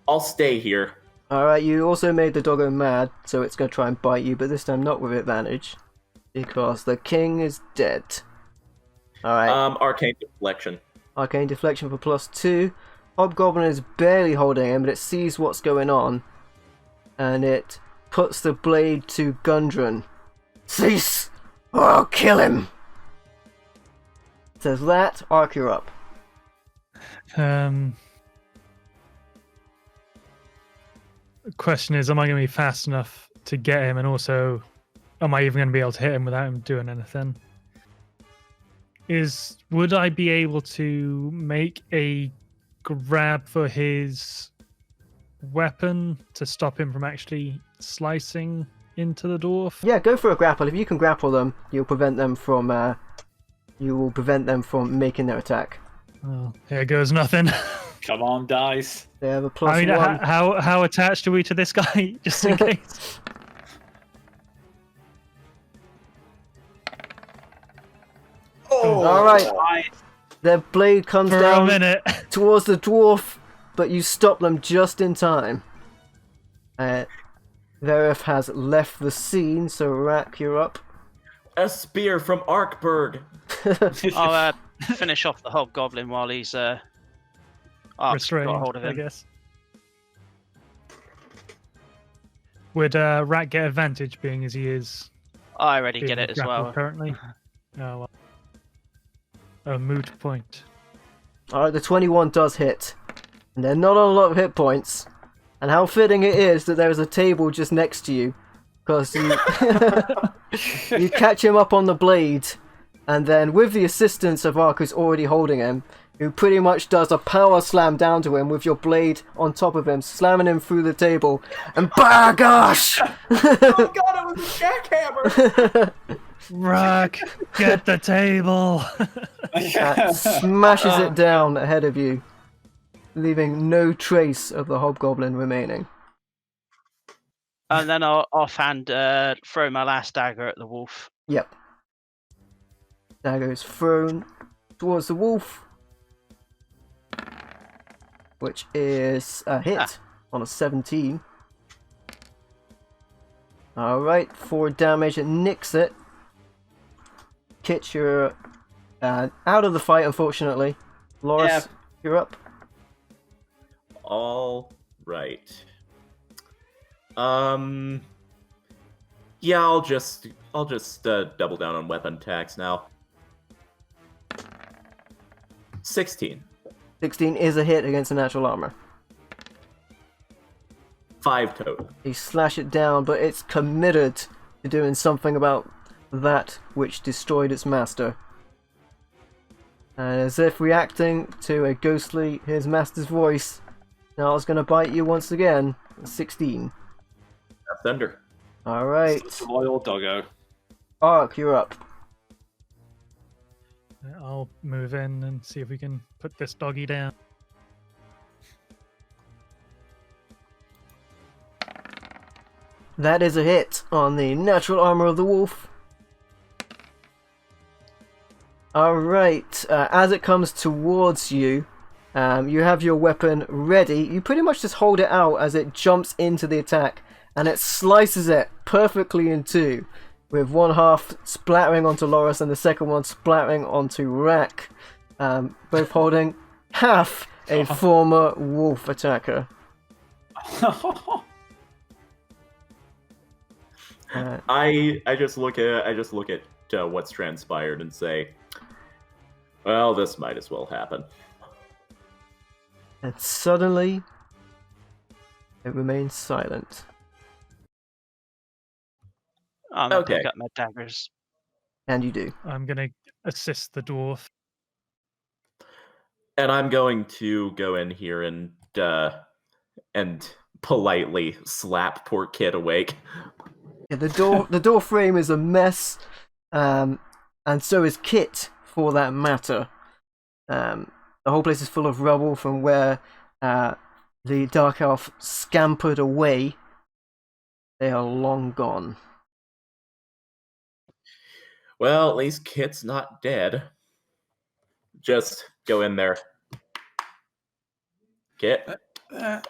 I'll stay here. Alright, you also made the doggo mad, so it's going to try and bite you, but this time not with advantage. Because the king is dead. Alright. Arcane Deflection. Arcane Deflection for +2. Hobgoblin is barely holding him, but it sees what's going on. And it puts the blade to Gundren. Cease! Or I'll kill him! Says that, Ark, you're up. The question is, am I going to be fast enough to get him, and also, am I even going to be able to hit him without him doing anything? Would I be able to make a grab for his weapon to stop him from actually slicing into the dwarf? Yeah, go for a grapple. If you can grapple them, you'll prevent them from making their attack. Oh, here goes nothing. Come on, dice. They have a I mean, +1. how attached are we to this guy, just in case? Oh! Alright. Their blade comes For a down minute. towards the dwarf, but you stop them just in time. Verif has left the scene, so Rack, you're up. A spear from Arkberg. I'll finish off the Hobgoblin while he's Ark's Restrained, got hold of I him. guess. Would Rat get advantage, being as he is I already being get it as grappled well. currently? Oh, well. A moot point. Alright, the 21 does hit. And they're not on a lot of hit points. And how fitting it is that there is a table just next to you. Because you, you catch him up on the blade, and then with the assistance of Ark, who's already holding him, who pretty much does a power slam down to him with your blade on top of him, slamming him through the table, and bah gosh! Oh god, it was a jackhammer! Rock, get the table! Smashes it down ahead of you, leaving no trace of the Hobgoblin remaining. And then I'll offhand throw my last dagger at the wolf. Yep. Dagger is thrown towards the wolf, which is a hit on a 17. Alright, 4 damage, it nicks it. Kit, you're out of the fight, unfortunately. Loris, Yeah. you're up. All right. Yeah, I'll just double down on weapon attacks now. 16. 16 is a hit against the natural armor. 5 total. You slash it down, but it's committed to doing something about that which destroyed its master. And as if reacting to a ghostly his master's voice, now it's going to bite you once again. 16. That's under. Alright. Such a loyal doggo. Ark, you're up. I'll move in and see if we can put this doggy down. That is a hit on the natural armor of the wolf. Alright, as it comes towards you, you have your weapon ready. You pretty much just hold it out as it jumps into the attack, and it slices it perfectly in two, with one half splattering onto Loris and the second one splattering onto Rack, both holding half a former wolf attacker. I just look at what's transpired and say, well, this might as well happen. And suddenly, it remains silent. I'm gonna Okay. pick up my daggers. And you do. I'm going to assist the dwarf. And I'm going to go in here and politely slap poor Kid awake. Yeah, the door frame is a mess, and so is Kit, for that matter. The whole place is full of rubble from where the Dark Elf scampered away. They are long gone. Well, at least Kit's not dead. Just go in there. Kit.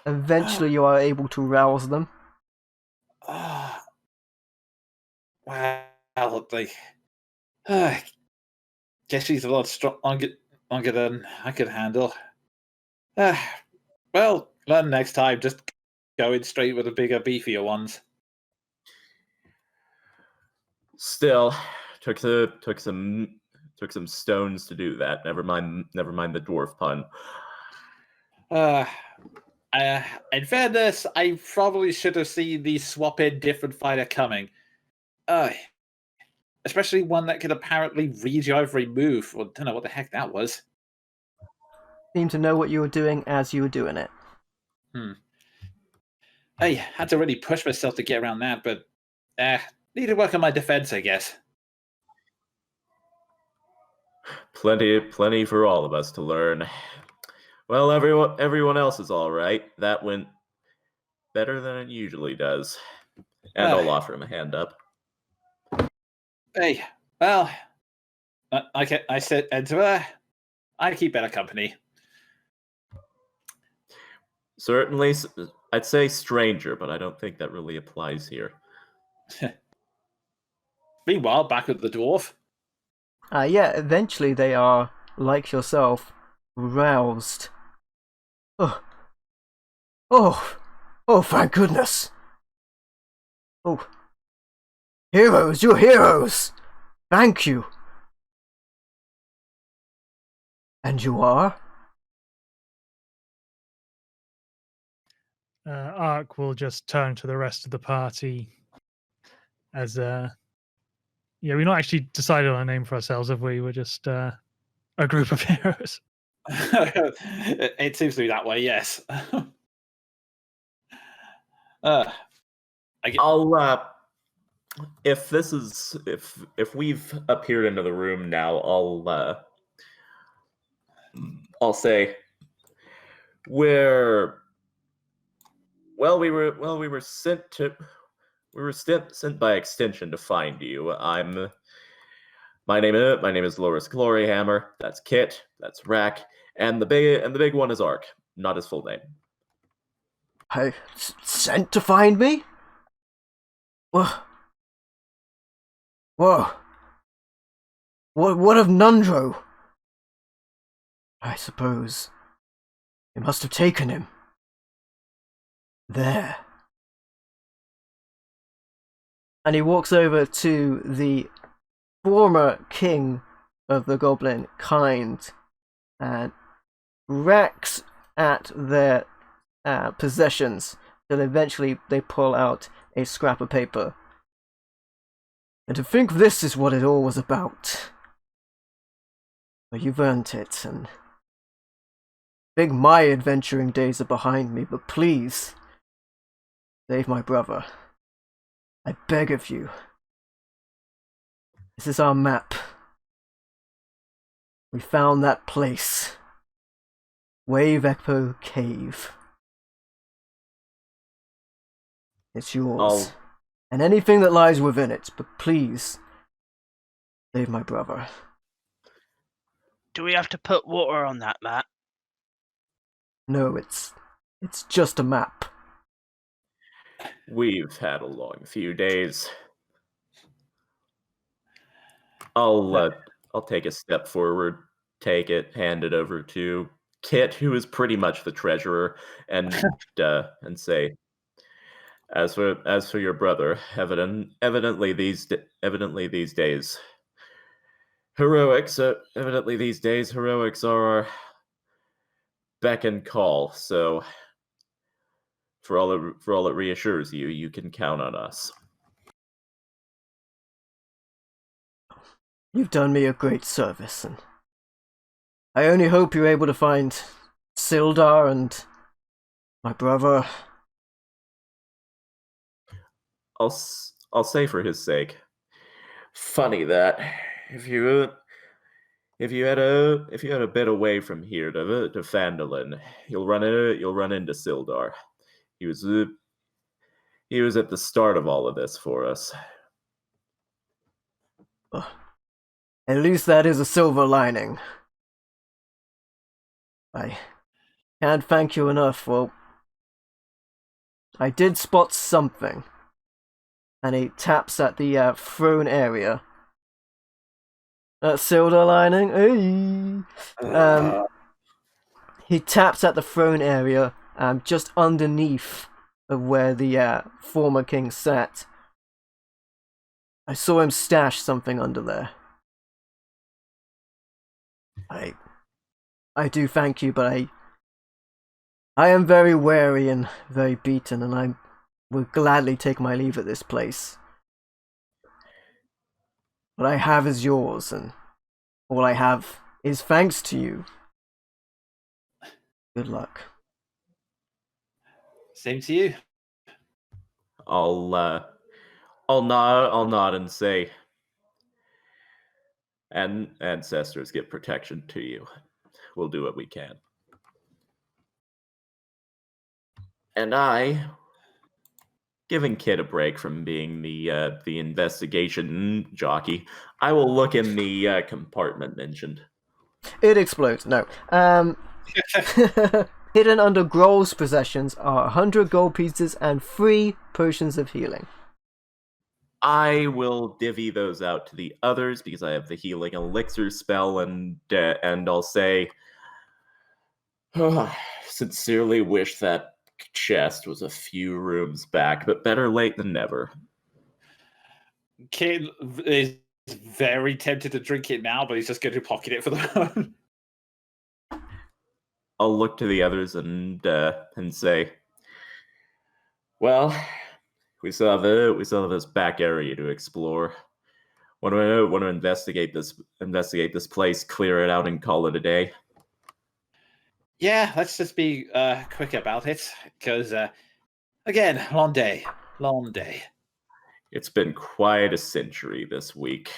Eventually, you are able to rouse them. Well, like, guess she's a lot longer than I could handle. Well, learn next time. Just go in straight with the bigger, beefier ones. Still, took some stones to do that. Never mind the dwarf pun. In fairness, I probably should have seen the swap in different fighter coming. Especially one that could apparently read your every move. Well, don't know what the heck that was. Seem to know what you were doing as you were doing it. I had to really push myself to get around that, but need to work on my defense, I guess. Plenty for all of us to learn. Well, everyone else is all right. That went better than it usually does. And I'll offer him a hand up. Hey, well, I said, and I keep better company. Certainly, I'd say stranger, but I don't think that really applies here. Meanwhile, back with the dwarf. Yeah, eventually they are, like yourself, roused. Oh, thank goodness. Oh. Heroes, you're heroes! Thank you. And you are? Ark will just turn to the rest of the party as yeah, we've not actually decided on a name for ourselves, have we? We're just a group of heroes. It seems to be that way, yes. If we've appeared into the room now, I'll say we were sent by extension to find you. My name is Loris Gloryhammer. That's Kit. That's Rack, and the big one is Ark. Not his full name. Sent to find me? Whoa. What of Nundro? I suppose they must have taken him. There. And he walks over to the former king of the goblin kind and racks at their possessions till eventually they pull out a scrap of paper. And to think this is what it all was about. Well, you've earned it, and I think my adventuring days are behind me, but please, save my brother. I beg of you. This is our map. We found that place. Wave Echo Cave. It's yours. And anything that lies within it, but please, save my brother. Do we have to put water on that map? No, it's just a map. We've had a long few days. I'll take a step forward, take it, hand it over to Kit, who is pretty much the treasurer, and say, as for your brother, evidently these days, heroics are our beck and call. So, for all it reassures you, you can count on us. You've done me a great service, and I only hope you're able to find Sildar and my brother. I'll say for his sake. Funny that if you had a bit away from here to Phandalin, you'll run into Sildar. He was at the start of all of this for us. At least that is a silver lining. I can't thank you enough. Well, I did spot something. And he taps at the throne area. That silver lining. Hey. He taps at the throne area, just underneath of where the former king sat. I saw him stash something under there. I do thank you, but I am very weary and very beaten, and I will gladly take my leave at this place. What I have is yours, and all I have is thanks to you. Good luck. Same to you. I'll nod and say, and ancestors give protection to you. We'll do what we can. And I, giving Kit a break from being the investigation jockey, I will look in the compartment mentioned. It explodes. No. Hidden under Grohl's possessions are 100 gold pieces and 3 potions of healing. I will divvy those out to the others because I have the healing elixir spell, and I'll say, sincerely wish that chest was a few rooms back, but better late than never. Kid is very tempted to drink it now, but he's just going to pocket it for the moment. I'll look to the others and say, well, we still have this back area to explore. Want to investigate this place, clear it out, and call it a day. Yeah, let's just be quick about it, because again, long day. It's been quite a century this week.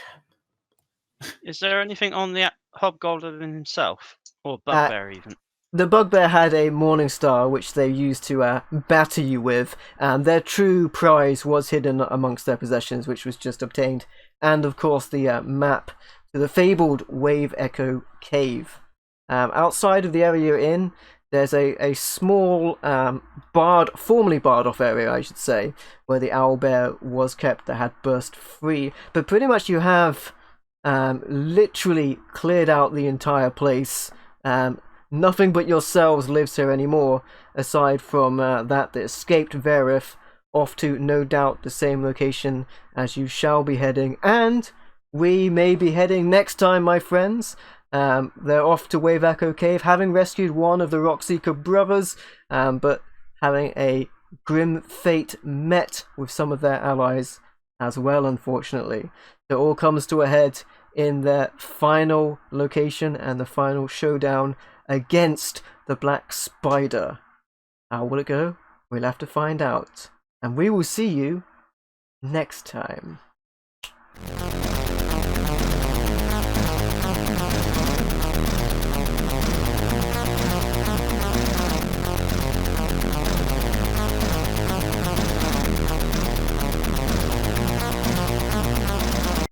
Is there anything on the Hobgoblin himself, or Bugbear even? The Bugbear had a Morning Star, which they used to batter you with. Their true prize was hidden amongst their possessions, which was just obtained. And, of course, the map to the fabled Wave Echo Cave. Outside of the area you're in, there's a small, formerly barred off area, I should say, where the owlbear was kept that had burst free. But pretty much you have literally cleared out the entire place. Nothing but yourselves lives here anymore, aside from that escaped Verith, off to no doubt the same location as you shall be heading, and we may be heading next time, my friends. They're off to Wave Echo Cave, having rescued one of the Rockseeker brothers, but having a grim fate met with some of their allies as well, unfortunately. It all comes to a head in their final location and the final showdown against the Black Spider. How will it go? We'll have to find out. And we will see you next time.